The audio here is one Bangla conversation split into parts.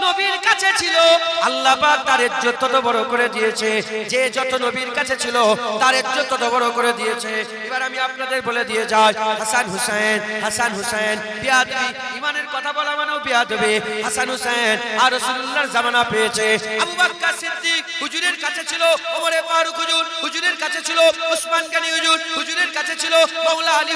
নবীর কাছে ছিল আল্লাহ পাক তার ইজ্জত তত বড় করে দিয়েছে, যে যত নবীর কাছে ছিল তার ইজ্জত তত বড় করে দিয়েছে। এবার আমি আপনাদের বলে দিয়ে যাই, হাসান হুসাইন বিয়াদবি, ইমানের কথা বলা মানেও বিয়াদবি। হাসান হুসাইন আর রাসূলুল্লাহর জামানা পেয়েছে। আবু বকর সিদ্দিক হুজুরের কাছে ছিল, ওমরে ফারুক হুজুরের কাছে ছিল, ওসমান গনি হুজুরের কাছে ছিল, মাওলা আলী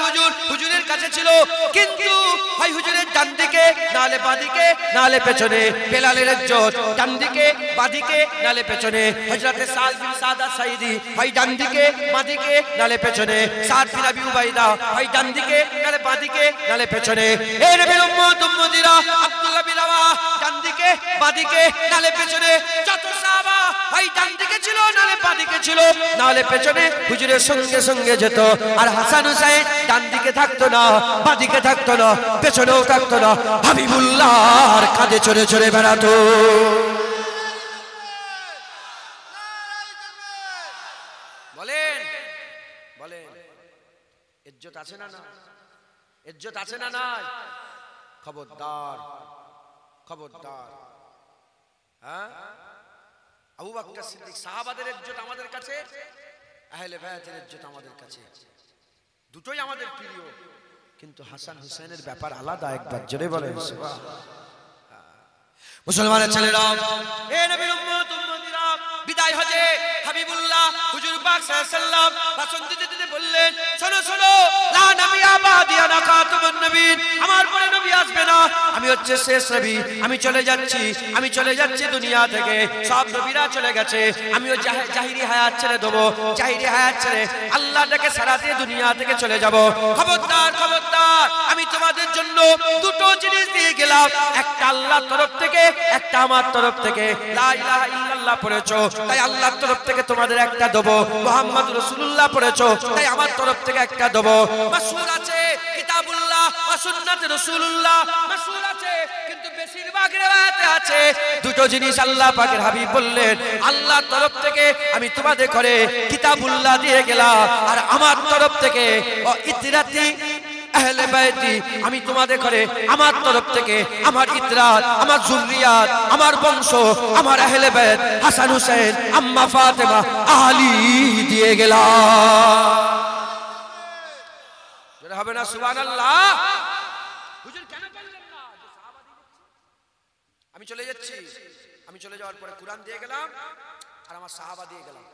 হুজুরের কাছে ছিল। কিন্তু হয় হুজুরের ডান দিকে নালে বাদিকে নালে পেছনে, বেলালের ইজ্জত ডান দিকে বাদিকে নালে পেছনে। হযরতে সাদ বিন সাদা সাইদি হয় ডান দিকে বাদিকে নালে পেছনে, সাদ বিন আবি উবাইদা হয় ডান দিকে নালে বাদিকে নালে পেছনে। এই নবীর উম্মতিরা আব্দুল্লাহ বিন রাওয়াহ ডান দিকে বাদিকে নালে পেছনে। যত সাহাবা হয় ডান দিকে ছিল নালে বাদিকে ছিল নালে পেছনে, হুজুরের সঙ্গে সঙ্গে যেত। আর হাসান হুসাইন ডান দিকে থাকতো না, বাদিকে থাকতো না, পেছনেও থাকতো না, হাবিবুল্লাহর কাঁধে চড়ে চড়ে বেড়াতো। বলেন বলেন, ইজ্জত আছে না? না ইজ্জত আছে না? নাই? খবরদার খবরদার। হ্যাঁ, আবু বকর সিদ্দিক সাহাবাদের ইজ্জত আমাদের কাছে, আহলে বায়তের ইজ্জত আমাদের কাছে, দুটোই আমাদের প্রিয়। কিন্তু হাসান হুসাইনের ব্যাপার আলাদা। একবার জোরে বলেন সুবহানাল্লাহ। মুসলমানের ছেলেরা, এ নবীর উম্মতিরা, বিদায় হজে হাবিবুল্লাহ হুজুর পাক সাল্লাল্লাহু আলাইহি ওয়াসাল্লাম ভাষণ দিতে দিতে বললেন, শোনো শোনো, লা নবিয়া বাদি আনা খাতামুন নবীন, আমার পরে নবী আসবে না, আমি হচ্ছে শেষ নবী, আমি চলে যাচ্ছি দুনিয়া থেকে, সব নবীরা চলে গেছে, আমিও জাহিরি হায়াত ছেড়ে দেবো, জাহিরি হায়াত ছেড়ে আল্লাহটাকে সারা দিয়ে দুনিয়া থেকে চলে যাব। খবরদার খবরদার, আমি তোমাদের জন্য দুটো জিনিস দিয়ে গেলাম, একটা আল্লাহর তরফ থেকে, একটা আমার তরফ থেকে। লা ইলাহা ইল্লাল্লাহ পড়েছো, তাই আল্লাহর তরফ থেকে তোমাদের একটা দেবো। মুহাম্মদ রাসূলুল্লাহ পড়েছো, তাই আমার তরফ থেকে একটা দেবো। মাসহুর আছে কিতাবুল্লাহ ওয়া সুন্নাত রাসূলুল্লাহ, মাসহুর আছে, কিন্তু বেশিরভাগ riwayate আছে দুটো জিনিস আল্লাহ পাকের হাবিব বললেন, আল্লাহর তরফ থেকে আমি তোমাদের ঘরে কিতাবুল্লাহ দিয়ে গেলাম, আর আমার তরফ থেকে ইতরাতি আহলে বাইতি, আমি তোমাদের ঘরে আমার তরফ থেকে আমার ইতরাত, আমার যুররিয়াত, আমার বংশ, আমার আহলে বাইত হাসান হুসাইন, আম্মা ফাতেমা, আলী দিয়ে গেলাম। জোরে হবে না সুবহানাল্লাহ? হুজুর কেন বললেন না যে সাহাবা দিয়ে যাচ্ছে? আমি চলে যাচ্ছি, আমি চলে যাওয়ার পরে কুরআন দিয়ে গেলাম আর আমার সাহাবা দিয়ে গেলাম।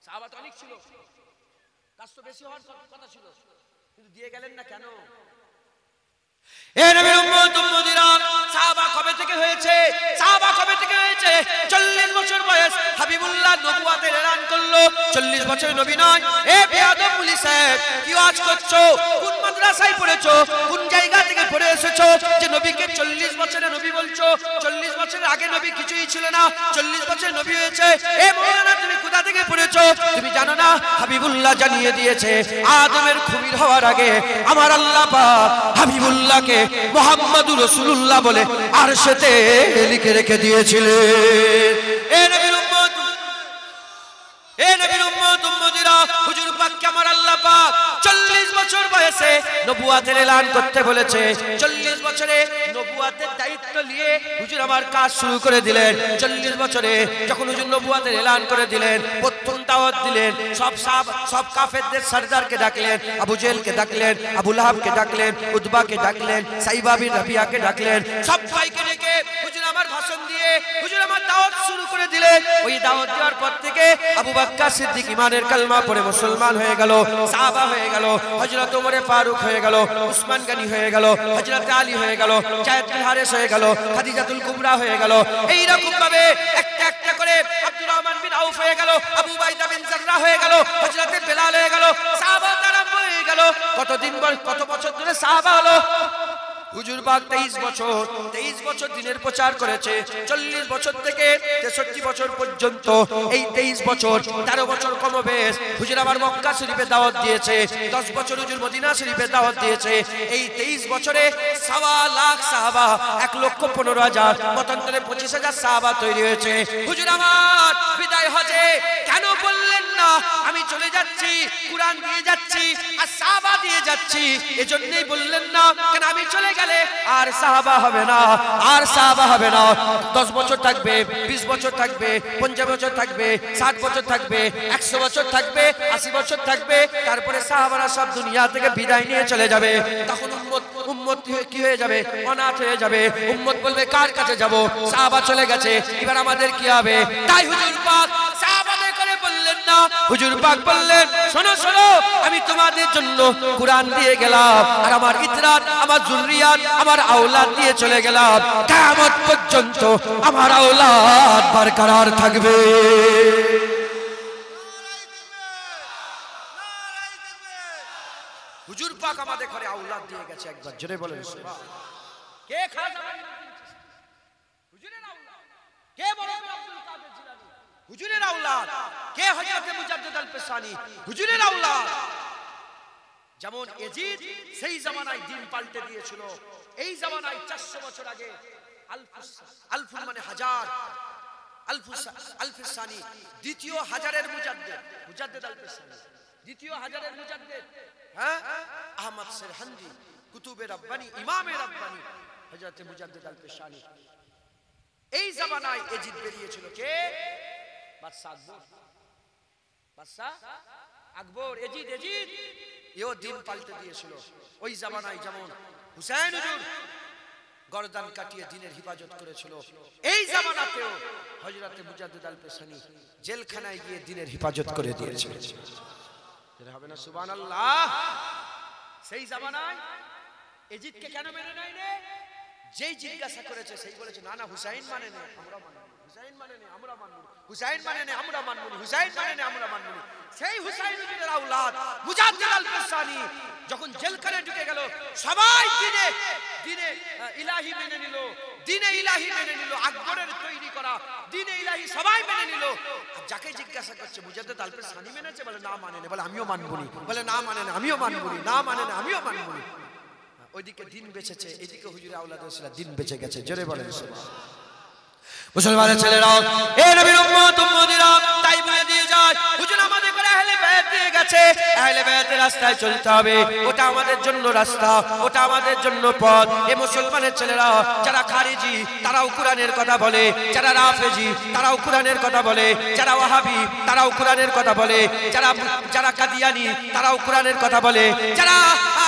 সাহাবা তো অনেক ছিল, কাজ তো বেশি হওয়ার কথা ছিল, কিন্তু দিয়ে গেলেন না কেন? এ নবীর উম্মতিরা, সাহাবা কবে থেকে হয়েছে? সাহাবা কবে থেকে হয়েছে? 40 বছর বয়স হাবিবুল্লাহ নবুয়তের এলান করলো। 40 বছর নবী নয়। এ বেয়াদব পুলিশ সাহেব, কি ওয়াজ করছো? কোন মাদ্রাসায় পড়েছো? কোন জায়গা থেকে পড়ে এসেছো যে নবীকে 40 বছরে নবী বলছো? 40 বছরের আগে নবী কিছুই ছিল না, 40 বছর নবী হয়েছে। এ মাওলানা, তুমি কোথা থেকে পড়েছো? তুমি জানো না হাবিবুল্লাহ জানিয়ে দিয়েছে, আদমের খুমির হওয়ার আগে আমার আল্লাহ পাক হাবিবুল্লাহকে মুহাম্মাদুর রাসূলুল্লাহ বলে আরশেতে লিখে রেখে দিয়েছিলেন। এ নবীর উম্মত, এ নবীর উম্মতিরা, হুজুর পাককে আমার আল্লাহ পাক 40 বছর বয়সে নবুয়তের এলান করতে বলেছে। 40 বছরে নবুয়তের দায়িত্ব নিয়ে হুজুর আমার কাজ শুরু করে দিলেন। 40 বছরে যখন হুজুর নবুয়তের এলান করে দিলেন, প্রথম দাওয়াত দিলেন, সব কাফেরদের সরদারকে ডাকলেন, আবু জেহেলকে ডাকলেন, আবু লাহাবকে ডাকলেন, উতবাকে ডাকলেন, সাইবা বিন রাবিয়াকে ডাকলেন, সবাইকে ডেকে হুজুর আমার ভাষণ দিয়ে হুজুর আমার দাওয়াত শুরু করে দিলেন। ওই দাওয়াত দেওয়ার পর থেকে আবু বকর সিদ্দিক ইমানের কালমা পড়ে মুসলমান হয়ে গেল, সাহাবা হয়ে গেল, হযরত ওমরে ফারুক হয়ে গেল, উসমান গনি হয়ে গেল, হযরত আলী হয়ে গেল, যায়েদ বিন হারেস হয়ে গেল, খাদিজাতুল কুবরা হয়ে গেল। এই রকম ভাবে একটা একটা করে আব্দুর রহমান বিন আউফ হয়ে গেল, আবু বাইদা বিন জাররাহ হয়ে গেল, হযরত বেলাল হয়ে গেল, সাহাবা আরম্ভ হয়ে গেল। কত বছর ধরে সাহাবা হলো? হুজুর পাক 23 বছর দিনের প্রচার করেছে। 40 বছর থেকে 63 বছর পর্যন্ত, এই 23 বছর 13 বছর কমবেশ হুজুর আমার মক্কা শরীফে দাওয়াত দিয়েছে। 10 বছর হুজুর মদিনা শরীফে দাওয়াত দিয়েছে। এই 23 বছরে 1.25 লাখ সাহাবা, 1,15,000, মতান্তরে 25,000 সাহাবা তৈরি হয়েছে। হুজুর আমার বিদায় হজে কেন বললেন না না আমি চলে যাচ্ছি, কুরআন দিয়ে যাচ্ছি আর সাহাবা দিয়ে যাচ্ছি, এজন্যই বললেন না কেন আমি চলে গেলে আর সাহাবা হবে না, আর সাহাবা হবে না। 10 বছর থাকবে, 20 বছর থাকবে, 50 বছর থাকবে, 60 বছর থাকবে, 100 বছর থাকবে, 80 বছর থাকবে, তারপরে সাহাবারা সব দুনিয়া থেকে বিদায় নিয়ে চলে যাবে। তখন উম্মত কি হয়ে যাবে? অনাথ হয়ে যাবে। উম্মত বলবে কার কাছে যাব? সাহাবা চলে গেছে, এবার আমাদের কি হবে? তাই হুজুর পাক সাহাবাদের করে বললেন না, হুজুর পাক বললেন শোনো শোনো, আমি তোমাদের জন্য কুরআন দিয়ে গেলাম আর আমার ইতরাত, আমার যুররিয়াত, আমার আওলাদ দিয়ে চলে গেলাম, কিয়ামত পর্যন্ত আমার আওলাদ বরকরার থাকবে। হুজুর পাক আমাদের ঘরে আওলাদ দিয়ে গেছে, একবার জোরে বলেন সুবহান। কে খাজা হুজুরের আওলাদ? কে বড় আব্দুল কাদের জিলানী? হুজুরের আওলাদ। কে হযরত মুজাদ্দিদ আল-ফিসানি? হুজুরের আওলাদ। যেমন ইয়াজিদ সেই জামানায় দিন পাল্টে দিয়েছিল, এই জামানায় 400 বছর আগে আলফুল মানে হাজার, আল-ফিসানি দ্বিতীয় হাজারের মুজাদ্দিদ আল-ফিসানি দ্বিতীয় হাজারের মুজাদ্দিদ, হ্যাঁ, আহমদ সিরহান্দি কুতুবে রাব্বানি, ইমামে রাব্বানি হযরত মুজাদ্দিদ আল-ফিসানি। এই জামানায় ইয়াজিদ বেরিয়েছিল। কে? বাদশা আকবর। বাদশা আকবর ইয়াজিদ এও দিন পাল্টে দিয়েছিল। ওই জামানায় যেমন হুসাইন হুজুর গর্দান কাটিয়ে দিনের হিফাজত করেছিল, এই জামানাতেও হযরত মুজাদ্দিদ আল-ফিসানি জেলখানায় গিয়ে দিনের হিফাজত করে দিয়েছিল। যেটা হবে না সুবহানাল্লাহ। সেই জামানায় ইয়াজিদকে কেন মেনে নেয় রে? যেই জিজ্ঞাসা করেছে সেই বলেছে না না হুসাইন মানে না আমরা মানব, হুসাইন মানে না আমরা মানব, হুসাইন মানে না আমরা মানব, হুসাইন মানে না আমরা মানব। সেই হুসাইন হুজুরের আওলাদ মুজাদ্দিদ আল-ফিসানি যখন জেলখানায় ঢুকে গেল, সবাই দিনে ইলাহি মেনে নিল, দিনে ইলাহি মেনে নিল, আকবরের তৈরি করা দিনে ইলাহি সবাই মেনে নিল। আর যাকে জিজ্ঞাসা করছে মুজাদ্দিদ আল-ফিসানি মেনেছে? বলে না মানে না। বলে আমিও মানব না। বলে না মানে না আমিও মানব না। না মানে না আমিও মানব না। ওইদিকে দিন বেঁচেছে, এদিকে হুজুরে আওলাদ রাসূল দিন বেঁচে গেছে। জোরে বলেন সুবহানাল্লাহ। মুসলমানের ছেলেরা, এ নবীর উম্মত উম্মতিরা তাই বলে দিয়ে যায় হুজুর আমাদের করে আহলে বায়াত দিয়ে গেছে, আহলে বায়াতের রাস্তায় চলতে হবে, ওটা আমাদের জন্য রাস্তা, ওটা আমাদের জন্য পথ। এ মুসলমানের ছেলেরা, যারা খারিজি তারাও কোরআনের কথা বলে, যারা রাফেজি তারাও কোরআনের কথা বলে, যারা ওয়াহাবি তারাও কোরআনের কথা বলে, যারা কাদিয়ানি তারাও কোরআনের কথা বলে, যারা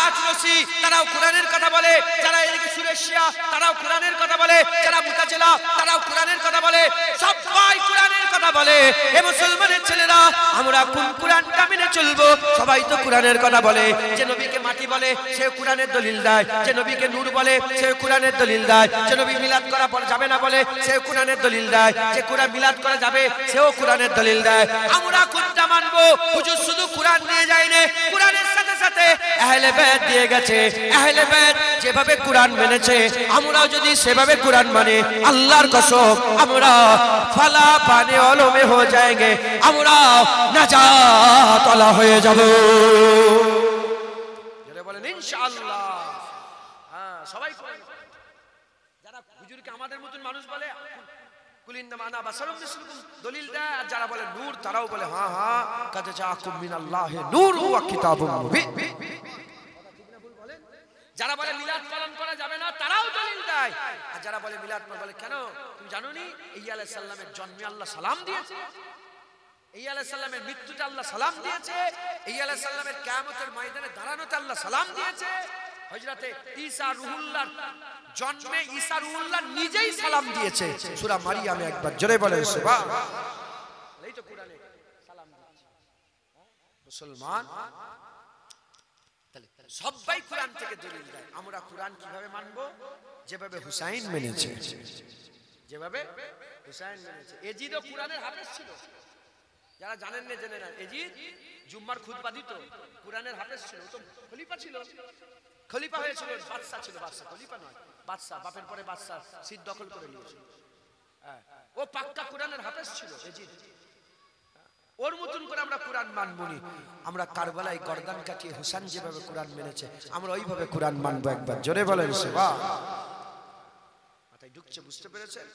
আশরফি তারাও কোরআনের কথা বলে, যারা এদিকে সুরেশিয়া তারাও কোরআনের কথা বলে, যারা মুতাজিলা তারাও কোরআনের কথা বলে, সবাই কোরআনের কথা বলে। এ মুসলমানের ছেলেরা, আমরা কোন কোরআনটা মেনে চলবো? সবাই তো কোরআনের কথা বলে। যে নবীকে মাটি বলে সে কোরআনের দলিল দেয়, যে নবীকে নূর বলে সে কোরআনের দলিল দেয়, যে নবী মিলাদ করা যাবে না বলে সে কোরআনের দলিল দেয়, যে কোরআন মিলাদ করা যাবে সেও কোরআনের দলিল দেয়। আমরা কোনটা মানবো? হুজুর শুধু কোরআন নিয়ে যায়নি, কোরআনের সাথে সাথে আহলে বায়াত দিয়ে গেছে। আহলে বায়াত যেভাবে কোরআন মেনেছে, আমরাও যদি সেভাবে কোরআন মানে, আল্লাহর কসম আমরা ফালা পানে অলমে হয়ে যাएंगे, আমরা নাজাত ওয়ালা হয়ে যাব। যারা বলেন ইনশাআল্লাহ। হ্যাঁ, সবাই যারা হুজুরকে আমাদের মতন মানুষ বলে কুলিন মানা বাসারুম মিসলুকুম দলিল দেয়, আর যারা বলে নূর তারাও বলে হ্যাঁ হ্যাঁ কাদ জাআকুম মিনাল্লাহি নূর ওয়া কিতাবুম মুবিন। যারা বলে মিলাদ পালন করা যাবে না তারাও দলিল দেয়, আর যারা বলে মিলাদ বলে কেন তুমি জানো নি ঈসা আলাইহিস সালামের জন্মে আল্লাহ সালাম দিয়েছে, ঈসা আলাইহিস সালামের মৃত্যুতে আল্লাহ সালাম দিয়েছে, ঈসা আলাইহিস সালামের কিয়ামতের ময়দানে দাঁড়ানোতে আল্লাহ সালাম দিয়েছে। হযরতে ঈসা রূহুল্লাহর জন্মে ঈসা রূহুল্লাহ নিজেই সালাম দিয়েছে। সূরা মারিয়ামে একবার জোরে বলেন সুবহানাল্লাহ। এই তো কোরআনে সালাম দিয়েছে। মুসলমান সবাই কোরআন থেকে দলিল দেয়। আমরা কোরআন কিভাবে মানবো? যেভাবে হুসাইন মেনেছে, যেভাবে হুসাইন মেনেছে। এজিদও কোরআনের হাফেজ ছিল, যারা জানেন না জেনে নেন। এজিদ জুম্মার খুতবা দিত, কোরআনের হাফেজ ছিল, ও তো খলিফা ছিল, খলিফা হয়েছিল, বাদশা ছিল, বাদশা খলিফা নয়, বাদশা, বাপের পরে বাদশা সিট দখল করে নিয়েছিল। ও পাক্কা কোরআনের হাফেজ ছিল এজিদ। ওর মতন করে আমরা কোরআন মানব না। আমরা কারবালায় গর্দান কাটিয়ে হুসাইন যেভাবে কোরআন মেনেছে, আমরা ওইভাবে কোরআন মানবো। একবার জোরে বলেন সুবহানাল্লাহ। মাথায় ঢুকছে? বুঝতে পেরেছেন?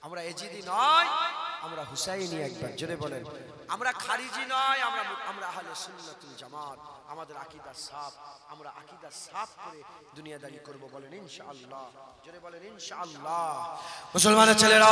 আমরা এজিদি নয়, আমরা হুসাইনি। একবার জোরে বলেন। আমরা খারিজি নয়, আমরা আহলে সুন্নাতুল জামাত। আমাদের আকীদা সাফ, আমরা আকীদা সাফ করে দুনিয়াদারি করব। বলেন ইনশাআল্লাহ, জোরে বলেন ইনশাআল্লাহ। মুসলমানের ছেলেরা,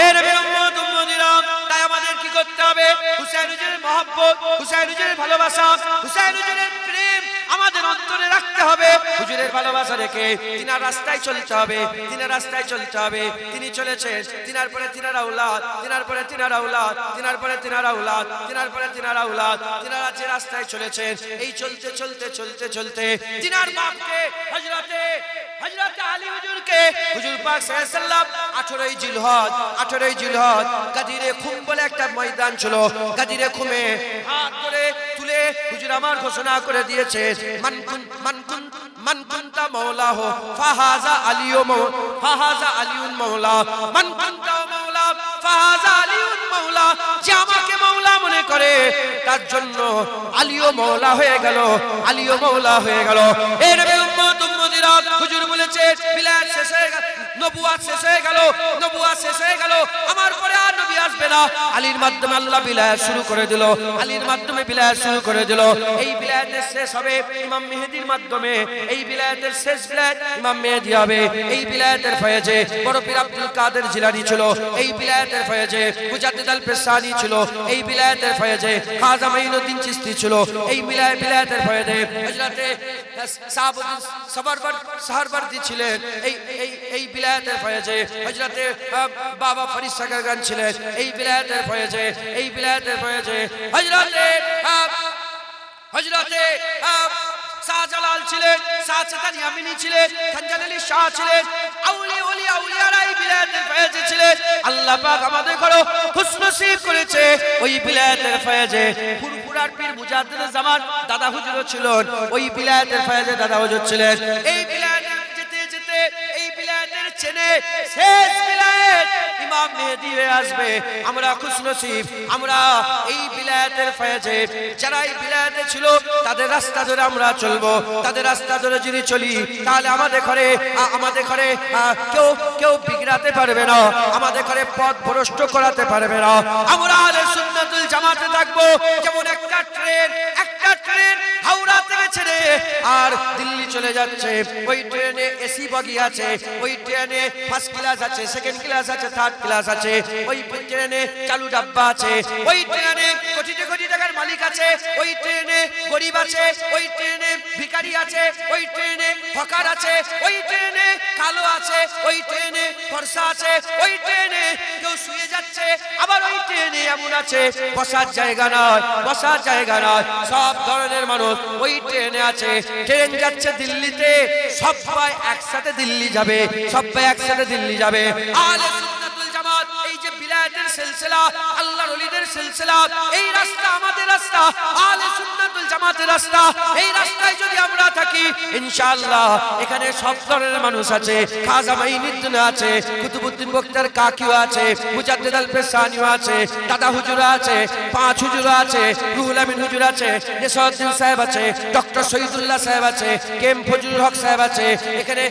এ নবীর উম্মত উম্মতিরা, তাই আমাদের কি করতে হবে? হুসাইন হুজুরের মহব্বত, হুসাইন হুজুরের ভালোবাসা, হুসাইন হুজুরের প্রেম আমাদের অন্তরে রাখতে হবে। হুজুরের ভালোবাসা রেখে তিনার রাস্তায় চলতে হবে, তিনার রাস্তায় চলতে হবে। তিনি চলেছেন, তিনার পরে তিনার আওলাদ, তিনার পরে তিনার আওলাদ, তিনার পরে তিনার আওলাদ, তিনার পরে তিনার আওলাদ, তিনারা যে রাস্তায় চলেছেন, এই চলতে চলতে চলতে চলতে তিনার বাপকে হযরতে আলী হুজুরকে হুজুর পাক সাল্লাল্লাহু আলাইহি সাল্লাম 18ই জিলহজ গাদিরে খুম বলে একটা ময়দান ছিল, গাদিরে খুমে হাত ধরে তুলে হুজুর আমার ঘোষণা করে দিয়েছে, মান কুনতা মাওলাহু ফাহাজা আলিয়ুন মাওলা, মান কুনতা মাওলা ফাহাজা আলিয়ুন মাওলা। যে আমাকে মাওলা মনে করে তার জন্য আলীও মাওলা হয়ে গেল, আলীও মাওলা হয়ে গেল। এর উম্মত উম্মতিরা, হুজুর বলেছে বিলাত শেষ হয়ে গেল, নবুয়াত শেষ হয়ে গেল, নবুয়াত শেষ হয়ে গেল, আমার পরে আর নবী আসবে না। আলীর মাধ্যমে আল্লাহ বিলাত শুরু করে দিল, আলীর মাধ্যমে বিলাত শুরু করে দিল। এই বিলাতের শেষ হবে ইমাম মেহেদীর মাধ্যমে, এই বিলাতের শেষ বিলাত ইমাম মেহেদী হবে। এই বিলাতের ফয়েজে বড় পীর আব্দুল কাদের জিলানী ছিল, এই বিলাতের ফয়েজে মুজাদ্দিদ আল পেশানি ছিল, এই বিলাতের ফয়েজে খাজা মাইনুদ্দিন চিশতি ছিল, এই বিলাতের ফয়েজে হযরতে সাহাবুদ্দিন সাহারবর্দী ছিলেন, এই বিলাতের ফয়েজে হযরতে বাবা ফরিদ সাগরগান ছিলেন, এই বিলাতের ফয়েজে, এই বিলাতের ফয়েজে হযরতে শাহজালাল ছিলেন, শাহজাদান ইয়ামিনী ছিলেন, খানজান আলী শাহ ছিলেন, আউলিয়ারা এই বিলাতের ফয়েজে ছিলেন। আল্লাহ পাক আমাদের করো খুশনসিব করেছে ওই বিলাতের ফয়েজে। ফুরফুরার পীর মুজাদ্দিদ জামান দাদা হুজুর ছিলেন, ওই বিলাতের ফয়েজে দাদা হুজুর ছিলেন। এই বিলাতের যেতে যেতে এই বিলাতের চেনে শেষ বিলাত ইমাম মেহেদী হয়ে আসবে। আমরা খুশনসিব, আমরা এই বিলাতের ফয়েজে যারা এই বিলাতে ছিল তাদের রাস্তা ধরে আমরা চলবো, তাদের রাস্তা ধরে যদি চলি তাহলে আমাদের ঘরে কেউ বিগড়াতে পারবে না, আমাদের ঘরে পথ ভ্রষ্ট করাতে পারবে না। আমরা আহলে সুন্নাতুল জামাতে থাকবো। যেমন একটা ট্রেন হাওড়া থেকে ছেড়ে আর দিল্লি চলে যাচ্ছে, ওই ট্রেনে এসি বগি আছে, ওই ট্রেনে ফার্স্ট ক্লাস আছে, সেকেন্ড ক্লাস আছে, থার্ড ক্লাস আছে, ওই ট্রেনে চালু ডাব্বা আছে, ওই ট্রেনে কোটি কোটি টাকার মালিক আছে, ওই ট্রেনে গরিব আছে, ওই ট্রেনে ভিখারি আছে, ওই ট্রেনে হকার আছে, ওই ট্রেনে কালো আছে, ওই ট্রেনে ফর্সা আছে, ওই ট্রেনে কেউ শুয়ে যাচ্ছে, আবার ওই ট্রেনে এমন আছে বসার জায়গা নয়, বসার জায়গা নয়, সব ধরনের মানুষ ওই ট্রেনে আছে। ট্রেন যাচ্ছে দিল্লিতে, সবাই একসাথে দিল্লি যাবে, সবাই একসাথে দিল্লি যাবে। আহলে সুন্নাতুল জামাত এই যে বিলাতের সিলসিলা, আল্লাহর ওলিদের সিলসিলা, এই রাস্তা আমাদের রাস্তা, আহলে সুন্নাতুল জামাতের রাস্তা। এই রাস্তায় যদি আমরা থাকি ইনশাআল্লাহ এখানে সব ধরনের মানুষ আছে। খাজা মাইনুদ্দিন আছে, কুতুবউদ্দিন বখতিয়ার কাকিও আছে, মুজাদ্দিদ আল পেশানিও আছে, দাদা হুজুর আছে, পাঁচ হুজুর আছে, রুহুল আমিন হুজুর আছে, নেসাউদ্দিন সাহেব আছে, ডক্টর শহীদুল্লাহ সাহেব আছে, কেম ফজলুল হক সাহেব আছে, এখানে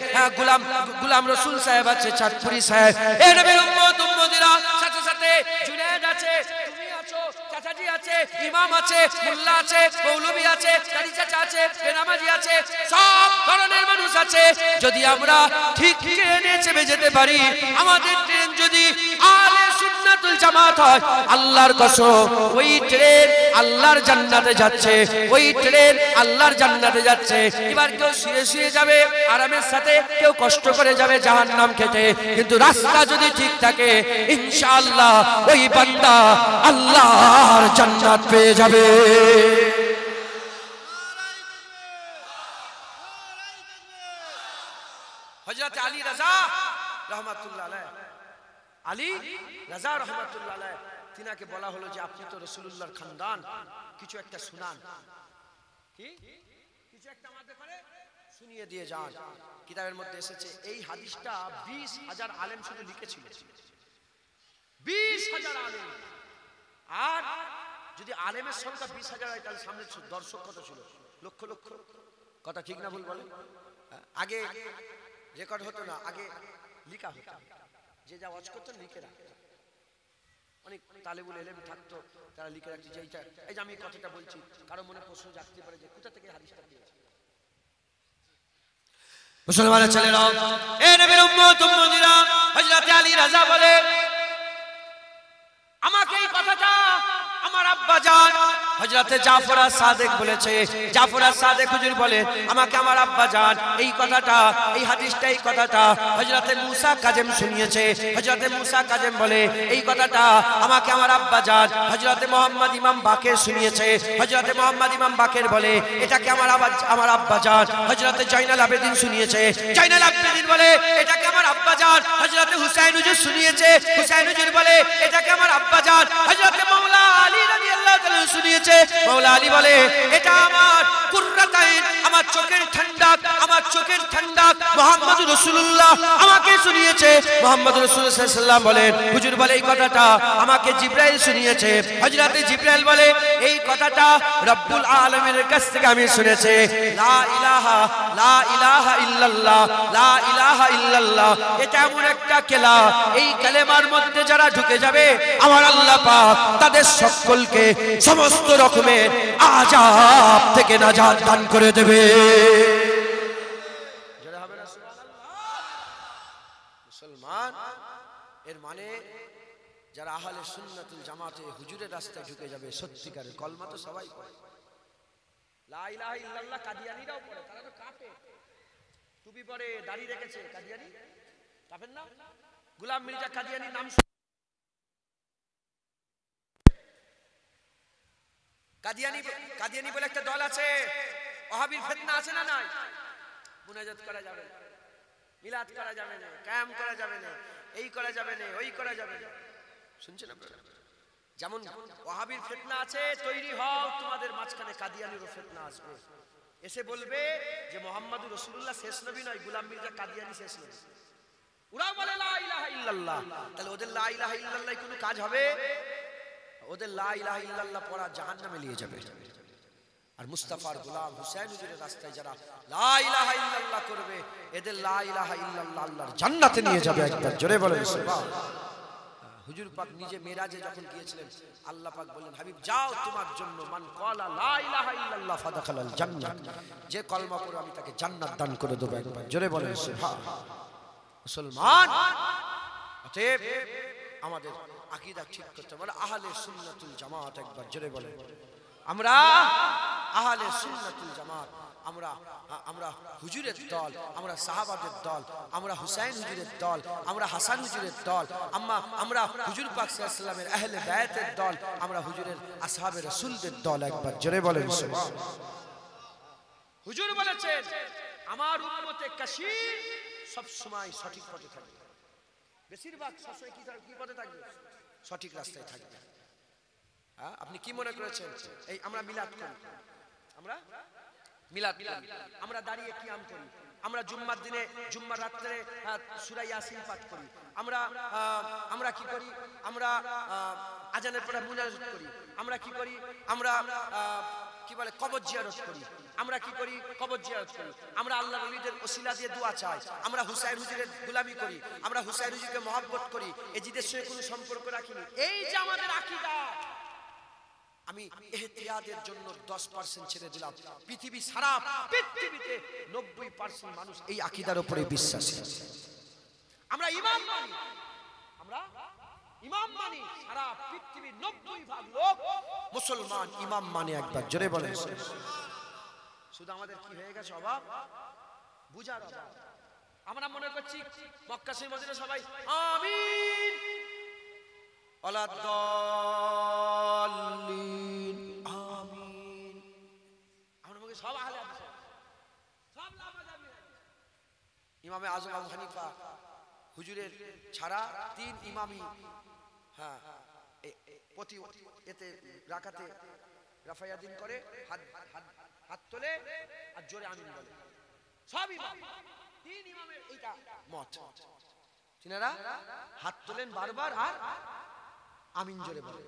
গোলাম রসুল সাহেব আছে, চাঁদপুরি সাহেব। এই নবীর উম্মত উম্মতিরা, সাথে সাথে জুনায়েদ আছে, তুমি আছো, চাচাজি আছে, ইমাম আছে, মোল্লা আছে, মৌলভী আছে, দাড়ি চাচা আছে, বেনামাজি আছে, সব ধরনের মানুষ আছে। যদি আমরা ঠিক ট্রেনে চেপে যেতে পারি, আমাদের ট্রেন যদি আহলে সুন্নাতুল জামাত হয়, আল্লাহর কসম ওই ট্রেন আল্লাহর জান্নাতে যাচ্ছে, ওই ট্রেন আল্লাহর জান্নাতে যাচ্ছে। এবার কেউ শুয়ে শুয়ে যাবে আরামের সাথে, কেউ কষ্ট করে যাবে জাহান্নাম খেতে, কিন্তু রাস্তা যদি ঠিক থাকে ইনশাআল্লাহ ওই বান্দা আল্লাহর জান্নাত পেয়ে যাবে। হযরত আলী রাজা রাহমাতুল্লাহ আলাইহি, আলী রাজা রাহমাতুল্লাহ আলাইহি, তিনাকে বলা হলো যে আপনি তো রাসূলুল্লাহর খানদান, কিছু একটা শুনান, কিছু একটা আমাদের করে শুনিয়ে দিয়ে যান। কিতাবের মধ্যে এসেছে এই হাদিসটা 20,000 আলেম শুধু লিখেছিল, 20,000 আলেম। আর যদি আলেমের সংখ্যা 20,000 হয় তাহলে সামনে দর্শক কত ছিল? লক্ষ লক্ষ। কথা ঠিক না ভুল বলেন? আগে রেকর্ড হতো না, আগে লিখা হতো। যে যা ওয়াজ করতেন লিখে রাখতেন। অনেক তালেবুল এলেম থাকতো, তারা লিখে রাখছে যে এইটা, এই যে আমি কথাটা বলছি, কারো মনে প্রশ্ন জাগতে পারে যে কোথা থেকে হাদিসটা পেয়েছে। মুসলমানের ছেলেরা, এ নবীর উম্মত উম্মতিরা, হযরত আলী রাজা বলে, আমাকে এই কথাটা আমার আব্বা জান হযরতে জাফর আস-সাদিক বলেছে। জাফর আস-সাদিক হুজুর বলে, আমাকে আমার আব্বা জান এই কথাটা, এই হাদিসটা, এই কথাটা হযরতে মুসা কাজেম শুনিয়েছে। হযরতে মুসা কাজেম বলে, এই কথাটা আমাকে আমার আব্বা জান হযরতে মুহাম্মদ ইমাম বাকের শুনিয়েছে। হযরতে মুহাম্মদ ইমাম বাকের বলে, এটাকে আমার আব্বা জান হযরতে জয়নাল আবেদিন শুনিয়েছে। জয়নাল আবেদিন বলে, এটাকে আমার আব্বা জান হযরতে হুসাইন হুজুর শুনিয়েছে। হুসাইন হুজুর বলে, এটাকে আমার আব্বা জান হযরতে মাওলা আলী রাদিয়াল্লাহু তাআলা শুনিয়েছে। মাওলা আলী বলে, এটা আমার কুররাতাইন, আমার চোখের ঠান্ডা, আমার চোখের ঠান্ডা মুহাম্মদুর রাসূলুল্লাহ আমাকে শুনিয়েছে। মুহাম্মদুর রাসূলুল্লাহ সাল্লাল্লাহু আলাইহি ওয়াসাল্লাম বলেন, হুজুর বলে, এই কথাটা আমাকে জিবরাইল শুনিয়েছে। হযরতে জিবরাইল বলে, এই কথাটা রব্বুল আলামিনের কাছ থেকে আমি শুনেছি। লা ইলাহা ইল্লাল্লাহ, লা ইলাহা ইল্লাল্লাহ, এটা এমন একটা কেলা, এই কালেমার মধ্যে যারা ঢুকে যাবে আমার আল্লাহ পাক তাদের সকলকে সমস্ত রকমের আযাব থেকে নাজাত দান করে দেবে। মুসলমান, এর মানে যারা আহলে সুন্নাতুল জামাতে হুজুরের রাস্তায় ঢুকে যাবে, সত্যিকারের কলমা তো সবাই পড়ে, লা ইলাহা ইল্লাল্লাহ কাদিয়ানীরাও পড়ে, তারা তো কাফে, টুপি পরে, দাড়ি রেখেছে, কাদিয়ানী কাফের না? গোলাম মির্জা কাদিয়ানী নাম, কাদিয়ানী বলে একটা দল আছে, ওয়াহাবির ফিতনা আছে না নাই? মুনাজাত করা যাবে না, মিলাদ করা যাবে না, কায়াম করা যাবে না, এই করা যাবে না, ওই করা যাবে না। শুনছেন আপনারা? যেমন ওয়াহাবির ফিতনা আছে, তৈরি হও, তোমাদের মাঝখানে কাদিয়ানিরও ফিতনা আসবে, এসে বলবে যে মুহাম্মদুর রাসূলুল্লাহ শেষ নবী নয়, গোলাম মির্জা কাদিয়ানী শেষ নবী। ওরাও বলে লা ইলাহা ইল্লাল্লাহ, তাহলে ওদের লা ইলাহা ইল্লাল্লাহ কোনো কাজ হবে? ওদের লা ইলাহা ইল্লাল্লাহ পড়া জাহান্নামে নিয়ে যাবে। আর মুস্তাফার গোলাম হুসাইন হুজুরের রাস্তায় যারা লা ইলাহা ইল্লাল্লাহ করবে, এদের লা ইলাহা ইল্লাল্লাহ আল্লাহর জান্নাতে নিয়ে যাবে। একবার জোরে বলেন সুবহানাল্লাহ। হুজুর পাক নিজে মেরাজে যখন গিয়েছিলেন, আল্লাহ পাক বললেন, হাবিব যাও, তোমার জন্য মান ক্বালা লা ইলাহা ইল্লাল্লাহ ফাদাখালাল জান্নাত, যে কলমা পড়ে আমি তাকে জান্নাত দান করে দেব। একবার জোরে বলেন সুবহানাল্লাহ। মুসলমান, অতএব আমাদের আকীদা ঠিক করতে হবে, আহলে সুন্নাতুল জামাত। একবার জোরে বলেন, আমরা আহলে সুন্নাতুল জামাত, আমরা হুজুরের দল, আমরা সাহাবাদের দল, আমরা হুসাইন হুজুরের দল, আমরা হাসান হুজুরের দল, আমরা হুজুর পাক সাল্লাল্লাহু আলাইহি ওয়াসাল্লামের আহলে বায়াতের দল, আমরা হুজুরের আসহাবে রাসূলদের দল। একবার জোরে বলেন সুবহানাল্লাহ। হুজুর বলেছেন, আমার উম্মতে কাশীর সব সময় সঠিক পথে থাকবে, বেশিরভাগ সবসময় কি পথে থাকবে? সঠিক রাস্তায় থাকবে। আপনি কি মনে করেছেন এই আমরা মিলাদ করি, আমরা মিলাদ করি, আমরা দাঁড়িয়ে কিয়াম করি, আমরা জুম্মার দিনে, জুম্মার রাত্রে সূরা ইয়াসিন পাঠ করি, আমরা কি করি? আমরা আজানের পরে মুনাজাত করি, আমরা কি করি? আমরা কি বলে কবর জিয়ারত করি, আমরা কি করি? কবর জিয়ারত করি, আমরা আল্লাহর ওলিদের ওসিলা দিয়ে দোয়া চাই, আমরা হুসাইন হুজুরের গোলামি করি, আমরা হুসাইন হুজুরকে মহব্বত করি, এজিদের সঙ্গে কোনো সম্পর্ক রাখিনি। এই যে আমাদের আকীদা, আমি ইহতিয়াদের জন্য 10% ছেড়ে দিলাম, পৃথিবী সারা পৃথিবীতে 90% মানুষ এই আকীদার উপরে বিশ্বাসী। আমরা ইমাম মানি, আমরা ইমাম মানি, সারা পৃথিবীর 90% লোক মুসলমান ইমাম মানে। একবার জোরে বলেন। শুধু আমাদের কি হয়ে গেছে? অভাব, বুঝার অভাব। আমরা মনে করছি মক্কা শরীফ মদিনা সবাই আমিন আলাদ্দাল্লিন আমিন, আমরা মনে সব আহলে হাদিস, সব লামাযাবি। ইমামে আযম আবু হানিফা হুজুরের ছাড়া 3 ইমামই প্রতি এতে রাকাতে রাফায়াদিন করে, হাত তোলে আর জোরে আমিন বলে। সব ইমাম, 3 ইমামের এইটা মত। তিনারা হাত তোলেন বারবার আর আমিন জোরে বলে।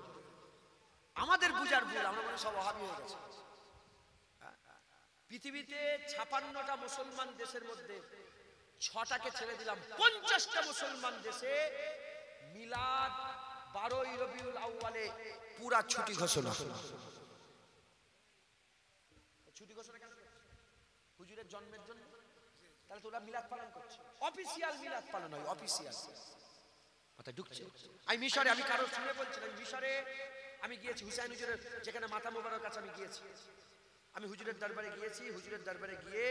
আমাদের বুঝার ভুল, আমরা মনে সব ওয়াহাবি হয়ে গেছে। পৃথিবীতে 56টা মুসলমান দেশের মধ্যে 6টাকে ছেড়ে দিলাম 50টা মুসলমান দেশে মিলাদ 12ই রবিউল আউয়ালে পুরা ছুটি ঘোষণা। ছুটি ঘোষণা কেন করছে? হুজুরের জন্মের জন্য। তাহলে তো ওরা মিলাদ পালন করছে, অফিসিয়াল মিলাদ পালন হয়, অফিসিয়াল। মাথায় ঢুকছে? আমি মিশরে, আমি কারোর শুনে বলছি না, মিশরে আমি গিয়েছি, হুসাইন হুজুরের যেখানে মাথা মোবারক আছে আমি গিয়েছি। আমি হুজুরের দরবারে গিয়েছি, হুজুরের দরবারে গিয়ে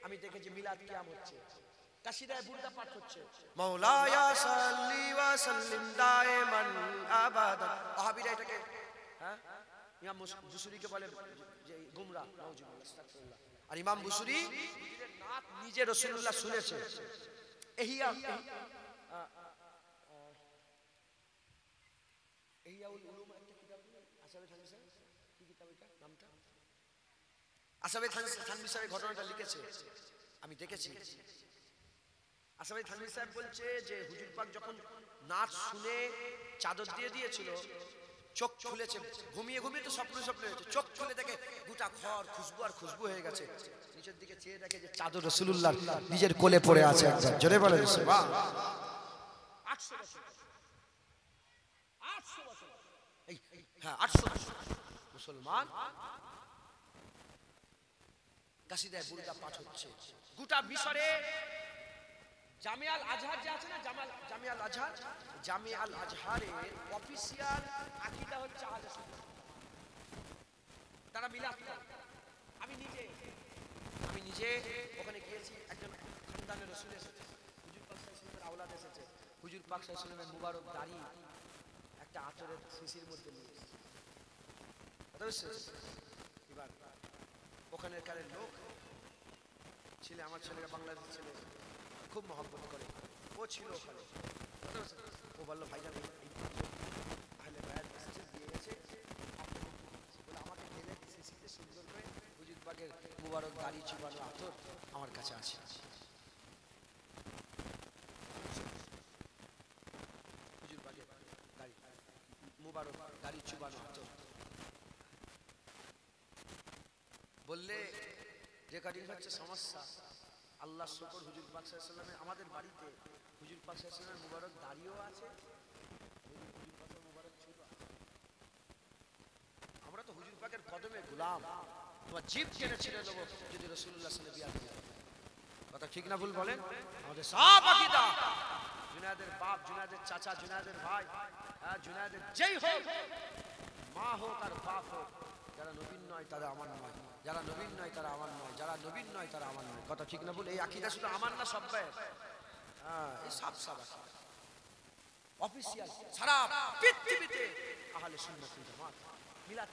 আমি দেখেছি মিলাদ কিয়াম হচ্ছে, কাসিদায়ে বুরদা পাঠ হচ্ছে, মাওলায়া সাল্লি ওয়া সাল্লিম দাইমান আবাদা। ওয়াহাবিরা এটাকে ইমাম বুসুরীকে বলে যে গুমরাহ, নাউজুবিল্লাহ, আস্তাগফিরুল্লাহ। আর ইমাম বুসুরী হুজুরের নাত নিজে রাসূলুল্লাহ শুনেছে। ইহিয়াউল উলুম একটা কিতাব, আসাবে থানভী, কি কিতাব এটা নামটা? আসাবে থানভী সাহেব ঘটনাটা লিখেছে, আমি দেখেছি। আসাবে থানভী সাহেব বলছে যে হুজুর পাক যখন নাচ শুনে চাদর দিয়ে দিয়েছিল, চোখ খুলেছে, ঘুমিয়ে ঘুমিয়ে তো স্বপ্ন হয়েছে, চোখ খুলে দেখে গোটা ঘর খুশবু আর খুশবু হয়ে গেছে। নিচের দিকে চেয়ে দেখে যে চাদর রাসূলুল্লাহ নিজের কোলে পড়ে আছে। একবার জোরে বলেন সুবহান। 800 বছর, 800 বছর, হ্যাঁ 800 বছর মুসলমান কাসিদায়ে বুরদা পাঠ হচ্ছে গোটা মিশরে। জামিয়াল আজহার যে আছে না, জামিয়াল আজহার, জামিয়াল আজহারের অফিসিয়াল আকীদা হচ্ছে আহলে সুন্নাহ। তারা মিলাদ করে। আমি নিজে ওখানে গিয়েছি, একজন খানদানের রাসূল এসেছে, হুজুর পাক সাল্লাল্লাহু আলাইহি ওয়াসাল্লামের আওলাদ এসেছে। হুজুর পাক সাল্লাল্লাহু আলাইহি ওয়াসাল্লামের মুবারক দাড়ি একটা আতরের শিশির মধ্যে নিয়ে এসেছে। এবার ওখানের কারের লোক ছেলে, আমার ছেলেরা বাংলাদেশ ছেলে, খুব মহব্বত করে, ও ছিল ওখানে। ও বললো ভাইজান আহলে বায়াত এসেছে, দিয়ে গেছে, বলে আমাকে ঢেলে শিশিতে সুন্দর করে হুজুর পাকের মুবারক দাড়ি চুবানো আতর আমার কাছে আছে। হুজুর পাকের দাড়ি মুবারক দাড়ি চুবানো আতর বললে রেকর্ডিং হচ্ছে, সমস্যা। আল্লাহ শুকর, হুজুর পাক সাল্লাল্লাহু আলাইহি ওয়াসাল্লামের আমাদের বাড়িতে হুজুর পাক সাল্লাল্লাহু আলাইহি ওয়াসাল্লামের মুবারক দাড়িও আছে, হুজুর পাকের মুবারক চুল আছে। আমরা তো হুজুর পাকের কদমে গোলাম, তোমার জিভ কেটে ছিঁড়ে দেবো যদি রাসূলুল্লাহ সাল্লাল্লাহু আলাইহি ওয়াসাল্লাম বিয়া। কথা ঠিক না ভুল বলেন? আমাদের সব আকীদা, জুনায়েদের বাপ, জুনায়েদের চাচা, জুনায়েদের ভাই, হ্যাঁ জুনায়েদের যেই হোক, মা হোক আর বাপ হোক, যারা নবীন নয় তারা আমার নয়, যারা নবীন নয় তারা আমার নয়, যারা নবীন নয় তারা আমার নয়। কথা ঠিক না ভুল? এই আকীদা শুধু আমার না, সবাই। হ্যাঁ, এই সব অফিসিয়াল সারা পৃথিবীতে আহলে সুন্নাত ওয়াল জামাত মিলাদ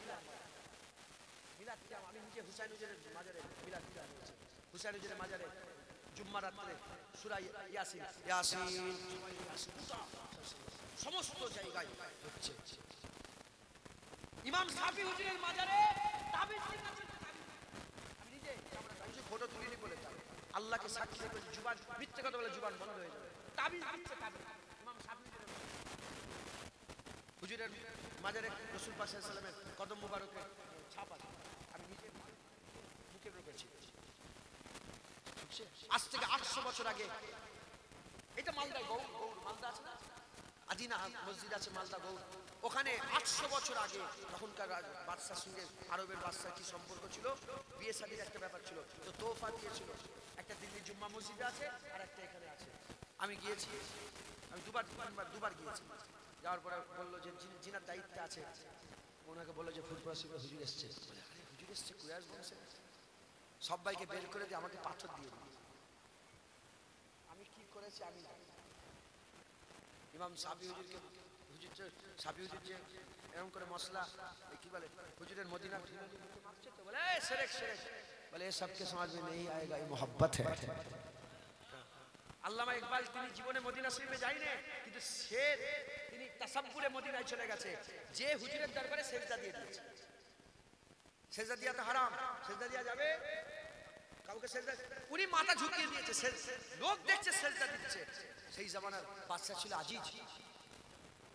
কিয়াম। আমি নিজে হুসাইন হুজুরের মাজারে মিলাদ কিয়াম হয়েছে, হুসাইন হুজুরের মাজারে জুম্মা রাত্রে সূরা ইয়াসিন সমস্ত জায়গায় হচ্ছে। ইমাম শাফি হুজুরের মাজারে তাবিজ দিচ্ছে। আমি নিজে ফটো তুলিনি বলে আল্লাহকে সাক্ষী রেখে জুবান মিথ্যে কথা বলে জুবান বন্ধ হয়ে যাবে। তাবিজ দিচ্ছে ইমাম শাফি হুজুরের মাজারে রাসূল পাক সাল্লাল্লাহু আলাইহি ওয়াসাল্লামের কদম মুবারকের ছাপ আছে, আমি নিজে মুখে রেখেছি। আজ থেকে 800 বছর আগে, এটা মালদা গৌড়, মালদা আছে না, আদিনা মসজিদ আছে মালদা গৌড়, ওখানে 800 বছর আগে তখনকার বাদশার সঙ্গে আরবের বাদশার কি সম্পর্ক ছিল, বিয়ে শাদীর একটা ব্যাপার ছিল, তো তোফা দিয়েছিল। একটা দিল্লি জুম্মা মসজিদে আছে আর একটা এখানে আছে। আমি গিয়েছি, আমি দুবার গিয়েছি। যাওয়ার পরে বললো যে যিনার দায়িত্বে আছে, ওনাকে বললো যে ফুরফুরা শিবের হুজুর এসছে। হুজুর এসছে, কুয়াশ বংশে সবাইকে বের করে দিয়ে আমাকে পাথর দিয়ে দিল। আমি কি করেছি আমি জানি। ইমাম শাফি হুজুরকে শাফি হুজুর যে এরকম করে মশলা কি বলে হুজুরের মদিনা মারছে, তো বলে সেরেক বলে এ সবকে সমাজ में नहीं आएगा, ये मोहब्बत है। আল্লামা ইকবাল তিনি জীবনে মদিনা শরীফে যায়নি, কিন্তু তিনি তাসাব্বুরে মদিনায় চলে গেছে। যে হুজুরের দরবারে সেজদা দিয়ে দিয়েছে, সেজদা দেওয়া তো হারাম, সেজদা দেওয়া যাবে কাউকে? সেজদা উনি মাথা ঝুঁকিয়ে দিয়েছে, লোক দেখছে সেজদা দিচ্ছে। সেই জামানার বাদশা ছিল আজিজ,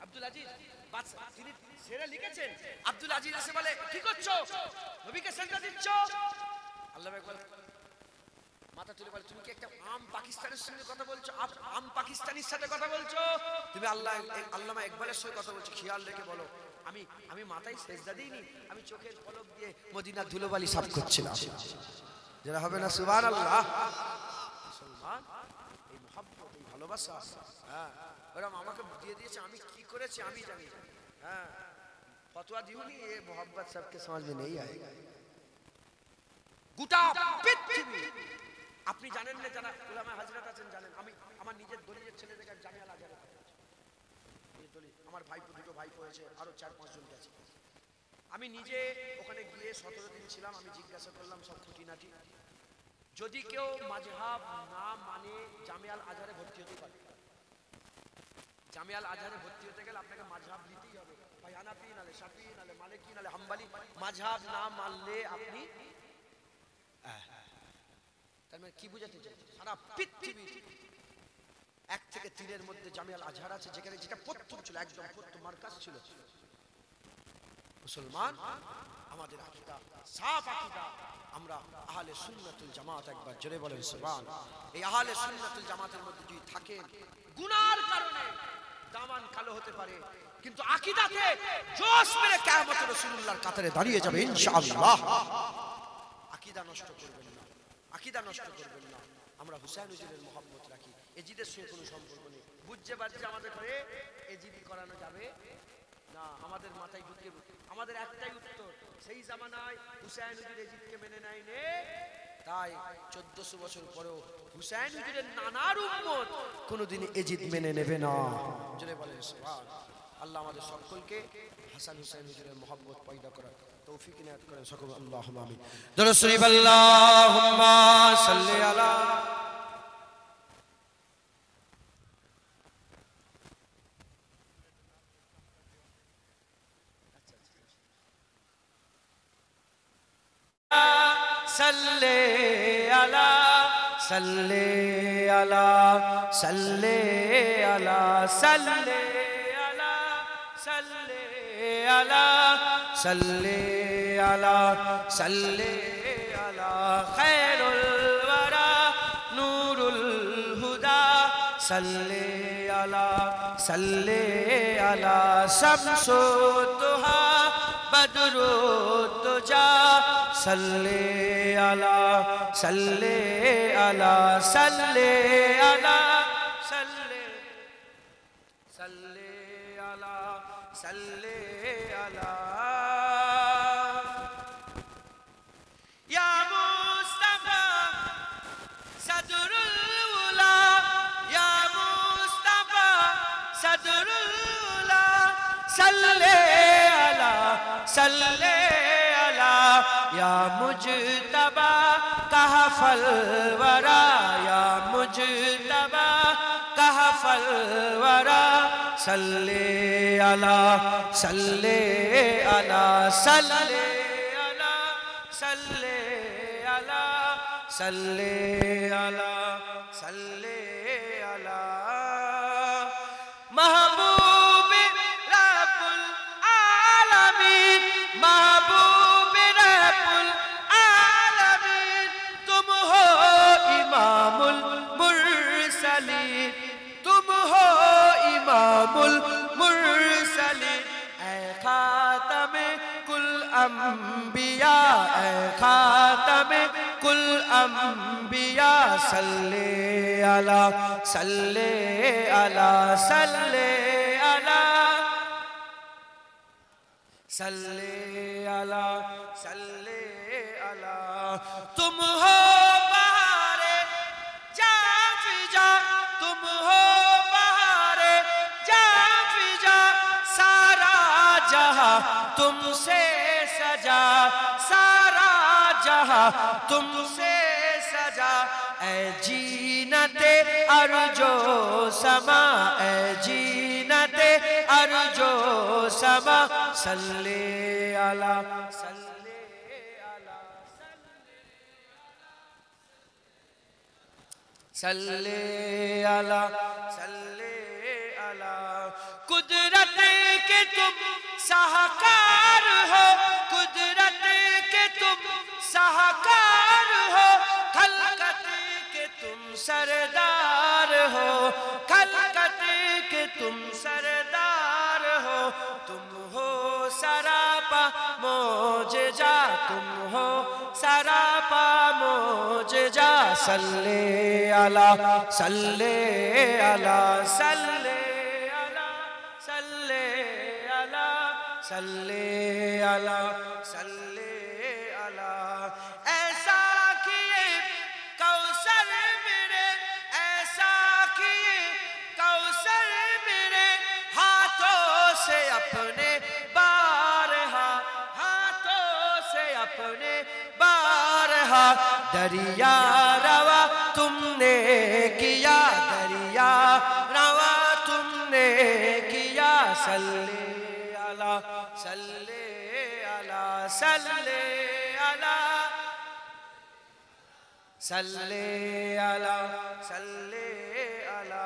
আব্দুল আজিজ বাদশা, তিনি সেরা লিখেছেন। আব্দুল আজিজ এসে বলে কি করছো, নবীকে সেজদা দিচ্ছ? আল্লামা ইকবাল মাথা তুলে বলে তুমি কি একটা আম পাকিস্তানের সঙ্গে কথা বলছো, আম পাকিস্তানির সাথে কথা বলছো, তুমি আল্লামা ইকবালের সঙ্গে কথা বলছো, খেয়াল রেখে বলো আমি মাথায় সেজদা দিইনি, আমি চোখের পলক দিয়ে মদিনার ধুলোবালি সাফ করছিলাম। যারা হবে না সুবহানাল্লাহ। মুসলমান এই মহব্বত, এই ভালোবাসা, হ্যাঁ ওরা আমাকে দিয়ে দিয়েছে, আমি কি করেছি আমি জানি। হ্যাঁ ফতোয়া দিউনি, এই मोहब्बत सबके समझ में नहीं आएगा। গোটা পৃথিবী আপনি জানেন না, যারা উলামা হযরত আছেন জানেন, আমি আমার নিজের দলিলের ছেলেদেরকে জামিয়া আজহারে পাঠিয়েছি। এই দলিল আমার ভাইপো, দুটো ভাইপো হয়েছে, আরো 4-5 জন গেছে। আমি নিজে ওখানে গিয়ে 17 দিন ছিলাম। আমি জিজ্ঞাসা করলাম সব খুঁটিনাটি, যদি কেউ মাযহাব না মানে জামিয়া আজহারে ভর্তি হতে পারে। জামিয়া আজহারে ভর্তি হতে গেলে আপনাকে মাযহাব নিতেই হবে, ভাই হানাফি নালে শাফিঈ নালে মালিকি নালে হাম্বলি, মাযহাব না মানলে আপনি তার মানে কি বুঝাতে চাই, সারা পৃথিবী 1 থেকে 3 এর মধ্যে জামিয়া আজহার আছে, যেখানে যেটা প্রথম ছিল, একদম প্রথম মার্কাজ ছিল। মুসলমান আমাদের আকীদা সাফ আকীদা, আমরা আহলে সুন্নাতুল জামাত, একবার জোরে বলেন সুবহান। এই আহলে সুন্নাতুল জামাতের মধ্যে যদি থাকেন, গুনার কারণে দামান কালো হতে পারে, কিন্তু আকীদাতে জোশ মেরে কিয়ামতে রাসূলুল্লাহর কাতারে দাঁড়িয়ে যাবে ইনশাআল্লাহ। আকীদা নষ্ট করবেন না, আকীদা নষ্ট করবেন না। আমরা হুসাইন হুজুরের মহব্বত রাখি, এজিদের সঙ্গে কোনো সম্পর্ক নেই। বুঝতে পারছি আমাদের ঘরে এজিদি করানো যাবে না, আমাদের মাথায় ঢুকে আমাদের একটাই উত্তর, সেই জামানায় হুসাইন হুজুর এজিদকে মেনে নেয়নি, তাই 1400 বছর পরেও হুসাইন হুজুরের নানার উম্মত কোনোদিন এজিদ মেনে নেবে না। জোরে বলেন সুবহান। আল্লাহ আমাদের সকলকে হাসান হুসাইন হুজুরের মহব্বত পয়দা করার তৌফিক ইনায়াত করেন সকল, আল্লাহুম্মা আমিন। দরুদ শরীফ আল্লাহুম্মা সাল্লি আলা সাল্লি আলা সাল্লি আলা সাল্লি আলা সাল্লি আলা সাল্লি আলা সাল্লি আলা সাল্লি আলা খায়রুল ওয়ারা নূরুল হুদা সাল্লি আলা শামসুদ দুহা বদরুদ দুজা সাল্লি আলা সাল্লি আলা সাল্লি আলা সাল্লি সাল্লি আলা সাল্লি আলা ইয়া মুস্তাফা সাদরুল উলা ইয়া মুস্তাফা সাদরুল উলা সাল্লি আলা সাল্লি আলা ইয়া মুজতবা কাহফল ওয়ারা ইয়া মুজতবা কাহফল ওয়ারা সাল্লি আলা সাল্লি আলা সাল্লি আলা সাল্লি আলা সাল্লি আলা সাল্লি আলা মাহবুব রাব্বুল আলামিন মাহবুব রাব্বুল আলামিন তুম হো ইমামুল মুরসালিন তুম হো ইমামুল মুরসালিন এ খাতামে কুল अंबिया ए खातमे कुल अंबिया सल्ले अला सल्ले अला सल्ले अला सल्ले अला सल्ले अला तुम हो बहारे जाफिजा तुम हो बहारे जाफिजा सारा जहां तुमसे सजा सारा जहां तुमसे सजा ऐ जीनते अर्जो समा ऐ जीनते अर्जो समा सल्ले अला सल्ले अला सल्ले अला सल्ले अला कुदरत के तुम साहकार हो कुदरत के तुम साहकार हो खलकत सरदार हो, कलकत्ते के तुम सरदार हो, तुम हो सरापा मोजेजा, तुम हो सरापा मोजेजा। सल्ले अला सल्ले अला सल्ले अला सल्ले अला सल्ले अला सल्ले अला। ऐसा किए कौसर मेरे, ऐसा किए कौसर मेरे, हाथों से अपने बारहा, हाथों से अपने बारहा। दरिया रवा तुमने किया, दरिया रवा तुमने किया। सल्ले अला सल्ले अला सल्ले अला सल्ले अला सल्ले अला।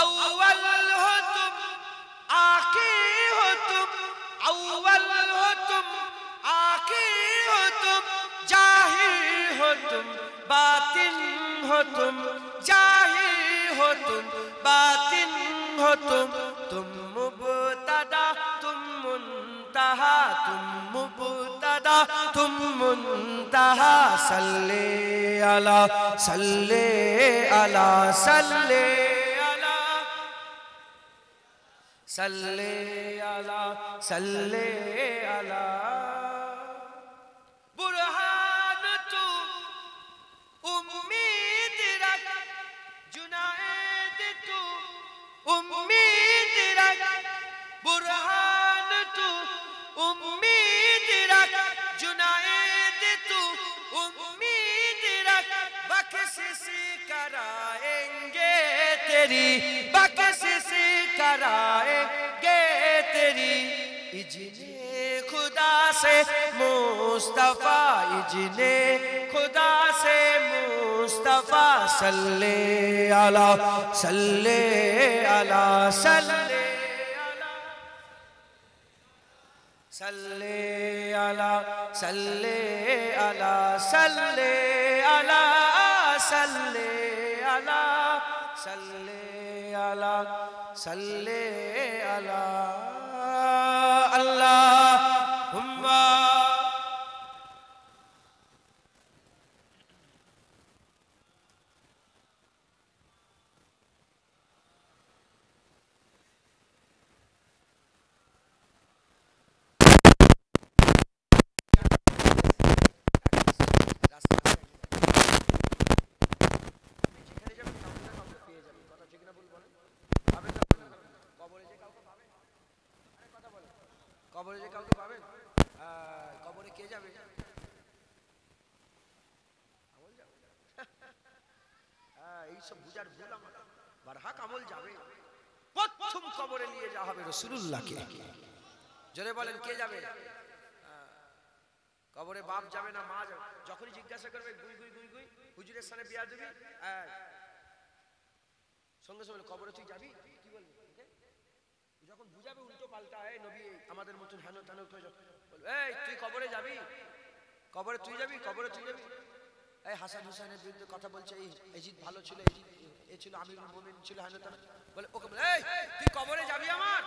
अव्वल हो तुम आखिर हो तुम, अव्वल हो तुम आखिर हो तुम, जाहिर हो तुम बातिन हो तुम, जाहिर हो तुम बातिन हो तुम मुब्तदा तुम मुंतहा, तुम मुब्तदा तुम मुंतहा। सल्ले अला सल्ले अला सल्ले अला सल्ले अला सल्ले अला। बुरहान तू उम्मीद रख, जुनाइद तू उम्मीद रख, बुरहान तू उम्मीद रख, जुनाइद तू उम्मीद रख। बख्शिश कराएंगे तेरी, बख्शिश कराएंगे तेरी। इजने खुदा से मुस्तफा, इजने खुदा से मुस्तफा। सल्ले अला सल्ले अला सल्ले अला सल्ले अला सल्ले अला सल्ले अला सल्ले अला सल्ले अला सल्ले अला। अल्लाहुम्मा কবরে যে কাউকে পাবেন? কবরে কে যাবে? আমল যাবে। এইসব বুঝার ভুল আমার। বারহাক আমল যাবে। প্রথম কবরে নিয়ে যাওয়া হবে রাসূলুল্লাহকে। জোরে বলেন কে যাবে? কবরে বাপ যাবে না মা যাবে? যখনই জিজ্ঞাসা করবে গুই গুই গুই গুই, হুজুরের সামনে বিয়া দিবি, সঙ্গে সঙ্গে কবরে তুই যাবি? কি বলবি? যখন বুঝাবে উল্টো পাল্টা, এই নবী আমাদের মতন হেন তেন বলবে, এই তুই কবরে যাবি? কবরে তুই যাবি? কবরে তুই যাবি? এই হাসান হুসাইনের বিরুদ্ধে কথা বলছে, এই এজিদ ভালো ছিল, এজিদ এ ছিল, আমিরুল মুমিনিন ছিল, হেন তেন বলে, ওকে বলে, এই তুই কবরে যাবি আমার?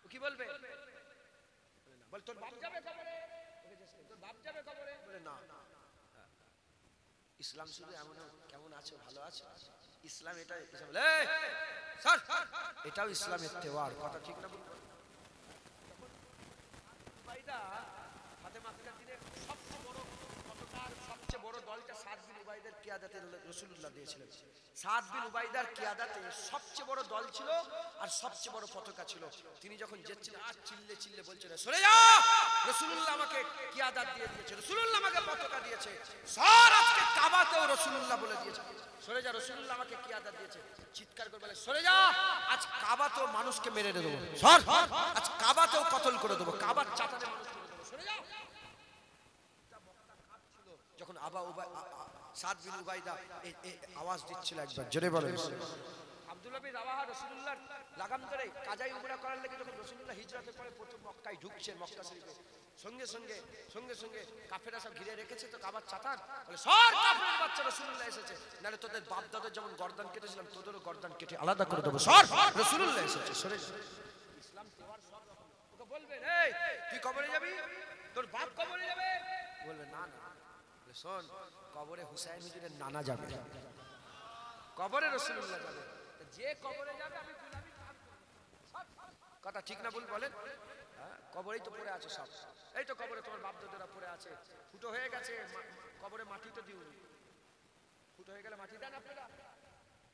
ও কি বলবে? বল তোর বাপ যাবে কবরে? তোর বাপ যাবে কবরে? বলে না। ইসলাম শুধু এমন কেমন আছে, ভালো আছে? ইসলাম এটা, এটাও ইসলামের তেওয়ার। কথা ঠিক না? সবচেয়ে বড় দলটা সাদ বিন উবাইদার কিয়াদাতে রাসূলুল্লাহ দিয়েছিলেন। সাদ বিন উবাইদার কিয়াদাতে সবচেয়ে বড় দল ছিল আর সবচেয়ে বড় পতাকা ছিল। তিনি যখন যেচ্ছিলেন আর চিল্লে চিল্লে বলছেন, সরে যা, রাসূলুল্লাহ আমাকে কিয়াদাত দিয়ে দিয়েছে, রাসূলুল্লাহ আমাকে পতাকা দিয়েছে, সর আজকে কাবাতেও রাসূলুল্লাহ বলে দিয়েছে, সরে যা, রাসূলুল্লাহ আমাকে কিয়াদাত দিয়েছে। চিৎকার করে বলে, সরে যা, আজ কাবাতেও মানুষকে মেরে দেবো, সর, আজ কাবাতেও কতল করে দেবো, কাবার চাতালে মানুষ করে দেবো, সরে যা। যখন সাদ বিন উবাইদা আওয়াজ দিচ্ছিল, একবার জোরে বলেন, আব্দুল্লাহ বিন রাওয়াহা রাসূলুল্লাহর লাগাম ধরে কাজাই উমরা করার লেগে যখন রাসূলুল্লাহ হিজরতের পরে প্রথম মক্কায় ঢুকছেন, মক্কা শরীফে সঙ্গে সঙ্গে সঙ্গে সঙ্গে কাফেরা সব ঘিরে রেখেছে তো কাবার চাতার, বলে সর কাফের বাচ্চা, রাসূলুল্লাহ এসেছে, নালে তোদের বাপ দাদার যেমন গর্দান কেটেছিলাম তোদেরও গর্দান কেটে আলাদা করে দেবো, সর রাসূলুল্লাহ এসেছে। সরে ইসলাম দেওয়ার সব রকম ওকে বলবেন, এই তুই কবরে যাবি, তোর বাপ কবরে যাবে, বলবে না না, বলে শোন কবরে হুসাইন হুজুরের নানা যাবে, কবরে রাসূলুল্লাহ যাবে, যে কবরে যাবে আমি গুলামি কাজ করব, কথা ঠিক না ভুল বলেন? কবরেই তো পড়ে আছে সব, এই তো কবরে তোমার বাপ দাদারা পড়ে আছে, ফুটো হয়ে গেছে, কবরে মাটি তো দিউনি, ফুটো হয়ে গেলে মাটি দেন আপনারা,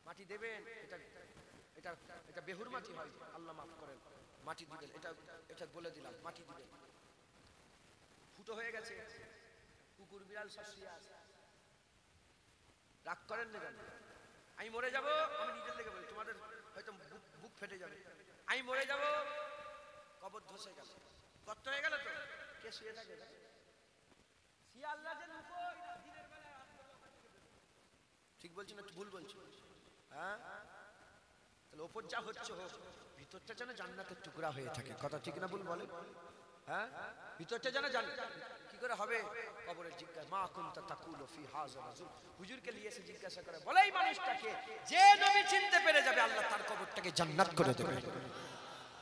মাটি দেবেন, এটা এটা এটা বেহুর মাটি হয়, আল্লাহ মাফ করেন, মাটি দিবেন, এটা এটা বলে দিলাম, মাটি দিবেন, ফুটো হয়ে গেছে, কুকুর বিড়াল সব শুয়ে আছে, রাগ করেন না কেন? আমি মরে যাব, আমি নিজের লেগে বলি, তোমাদের হয়তো বুক ফেটে যাবে, আমি মরে যাব, কবর ধসে গেল, গর্ত হয়ে গেল, তো কে শুয়ে থাকে? ঠিক বলছি না ভুল বলছি? হ্যাঁ, তাহলে ওপর যা হচ্ছে হোক, ভিতরটা যেন জান্নাতের টুকরা হয়ে থাকে, কথা ঠিক না ভুল বলে? হ্যাঁ, ভিতরটা যেন জান্নাত কি করে হবে? কবরের জিজ্ঞাসা, মা কুনতা তাকুলু ফি হাযা রাজুল, হুজুরকে নিয়ে এসে জিজ্ঞাসা করে, বলে এই মানুষটাকে যে নবী চিনতে পেরে যাবে আল্লাহ তার কবরটাকে জান্নাত করে দেবে।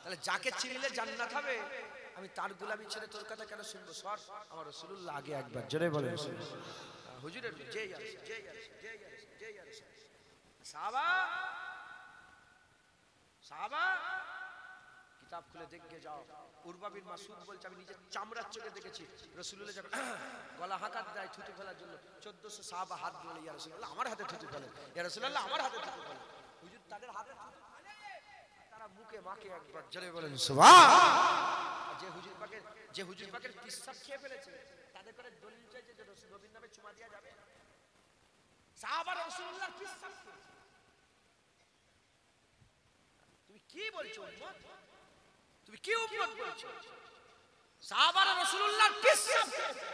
তাহলে যাকে চিনলে জান্নাত হবে, আমি তার গোলামি ছেড়ে তোর কথা কেন শুনবো? সর, আমার রাসূলুল্লাহ আগে একবার জোরে বলেন হুজুরের জয় আসে, জয় আসে, জয় আসে, জয় আসে। সাহাবা সাহাবা কিতাব খুলে দেখে যাও, উরওয়া বিন মাসউদ বলছে আমি নিজের চামড়ার চোখে দেখেছি রাসূলুল্লাহ যখন গলা হাঁকাত দেয় থুতু ফেলার জন্য, 1400 সাহাবা হাত বলে, ইয়া রাসূলুল্লাহ আমার হাতে থুতু ফেলেন, ইয়া রাসূলুল্লাহ আমার হাতে থুতু ফেলেন, হুজুর তাদের হাতে তারা মুখে মাকে একবার জোরে বলেন সুবহান। যে হুজুর পাকের পিশাব খেয়ে ফেলেছে তাদের করে দলিল চাইছে যে নবীর নামে চুমা দেওয়া যাবে? সাহাবা রাসূলুল্লাহর পিশাব খেয়েছে, তুমি কি বলছো উম্মত? তুমি কি উম্মত বলছো? সাহাবা রাসূলুল্লাহর পিশাব খেয়েছে,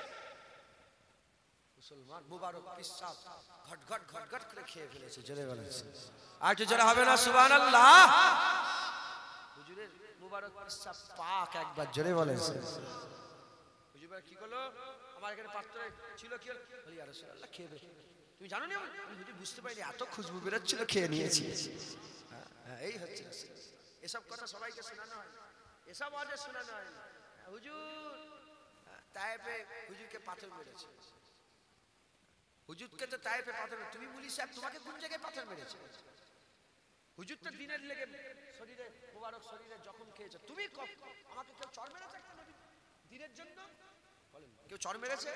মুসলমান মুবারক পিশাব ঘট ঘট ঘট ঘট করে খেয়ে ফেলেছে, জোরে বলেন আর একটু জোরে হবে না সুবহানাল্লাহ? হুজুরের মুবারক পিশাব পাক, একবার জোরে বলেন। হুজুর কি করলো? আমার এখানে পাত্রে ছিল, কি হলো? বলি ইয়া রাসূলুল্লাহ খেয়ে বে, তুমি জানো না? আমি হুজুর বুঝতে পারিনি, এত খুশবু বেরোচ্ছিল, খেয়ে নিয়েছি। হ্যাঁ, এই হচ্ছে এসব কথা সবাইকে শোনানো হয়, এসব আজে শোনানো হয়। হুজুর তায়েফে হুজুরকে পাথর মেরেছে, হুজুরকে তো তায়েফে পাথর, তুমি বলি সাহেব তোমাকে কোন জায়গায় পাথর মেরেছে? হুজুর তো দিনের লেগে শরীরে মুবারক শরীরে জখম খেয়েছে, তুমি আমাকে কেউ চড় মেরেছে দিনের জন্য? বলেন কেউ চড় মেরেছে?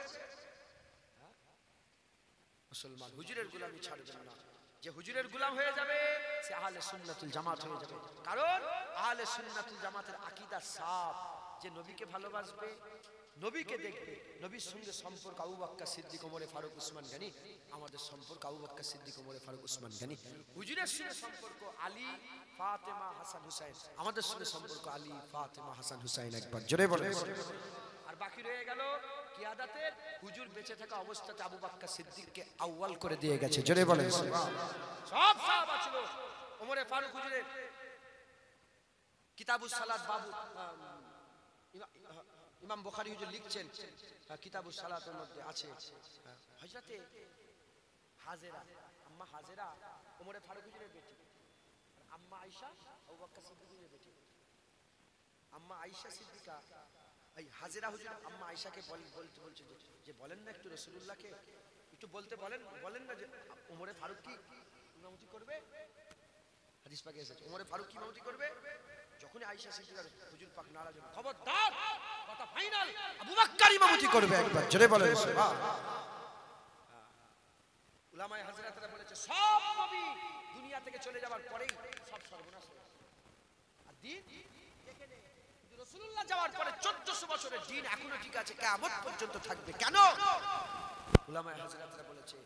মুসলমান হুজুরের গোলামি ছাড়বেন না, যে হুজুরের গোলাম হয়ে যাবে সে আহলে সুন্নাতুল জামাত হয়ে যাবে, কারণ আহলে সুন্নাতুল জামাতের আকীদা সাফ, যে নবীকে ভালোবাসবে, নবীকে দেখবে, নবীর সঙ্গে সম্পর্ক আবু বকর সিদ্দিক ওমর ফারুক উসমান গনি, আমাদের সম্পর্ক আবু বকর সিদ্দিক ওমর ফারুক উসমান গনি, হুজুরের সঙ্গে সম্পর্ক আলী ফাতেমা হাসান হুসাইন, আমাদের সঙ্গে সম্পর্ক আলী ফাতেমা হাসান হুসাইন, একবার জোরে বলেন। আর বাকি রয়ে গেল কিয়াদাতের, হুজুর বেঁচে থাকা অবস্থাতে আবু বকর সিদ্দিককে আউয়াল করে দিয়ে গেছে, জোরে বলেন। সব সাহাবা ছিল, ওমর ফারুক হুজুরের কিতাবুস সালাত বাবু, ইমাম বুখারী হুজুর লিখছেন কিতাবুস সালাতের মধ্যে আছে হযরতে হাজেরা, আম্মা হাজেরা ওমর ফারুক হুজুরের বেটি, আম্মা আয়েশা আবু বকর সিদ্দিকের বেটি, আম্মা আয়েশা সিদ্দিকা, এই হাজেরা হুজুর আম্মা আয়েশাকে বলছে যে বলেন না একটু রাসূলুল্লাহকে একটু বলতে বলেন না যে ওমর ফারুক কি ইমামতি করবে? হাদিস পাকে এসেছে ওমর ফারুক কি ইমামতি করবে? যখন আয়েশা সিদ্দিকা হুজুর পাক নারাজ হলেন, খবরদার কথা ফাইনাল, আবু বকর ইমামতি করবে, একবার জোরে বলেন সুবহানাল্লাহ। উলামায়ে হাজরাতরা বলেছে সব নবী দুনিয়া থেকে চলে যাওয়ার পরেই সব সর্বনাশ হয়ে যায়, আর দিন এখানে রাসূলুল্লাহ যাওয়ার পরে 1400 বছরের দিন এখনো ঠিক আছে, কিয়ামত পর্যন্ত থাকবে। কেন? উলামায়ে হাজরাতরা বলেছে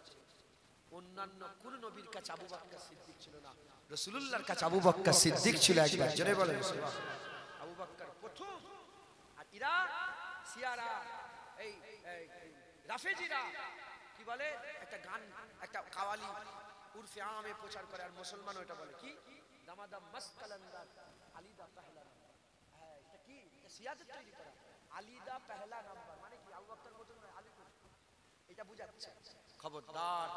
অন্যান্য কোন নবীর কাছে আবু বকর সিদ্দিক ছিল না, রাসূলুল্লাহর কাছে আবু বকর সিদ্দিক ছিল, একবার জোরে বলেন সুবহানাল্লাহ। আবু বকর প্রথম, আর ইরা সিয়ারা এই রাফেজিরা কি বলে, একটা গান একটা কাওয়ালি উরফে আমে প্রচার করে, আর মুসলমান ওটা বলে কি দামাদাম মাসকালান্দার আলিদা পাহলা, হ্যাঁ এটা কি, এটা সিয়াদের তৈরি করা, আলীদা পহলা নাম্বার, মানে কি আবু বকর প্রথম নয়, আলী প্রথম। এটা বুঝাচ্ছে। খবরদার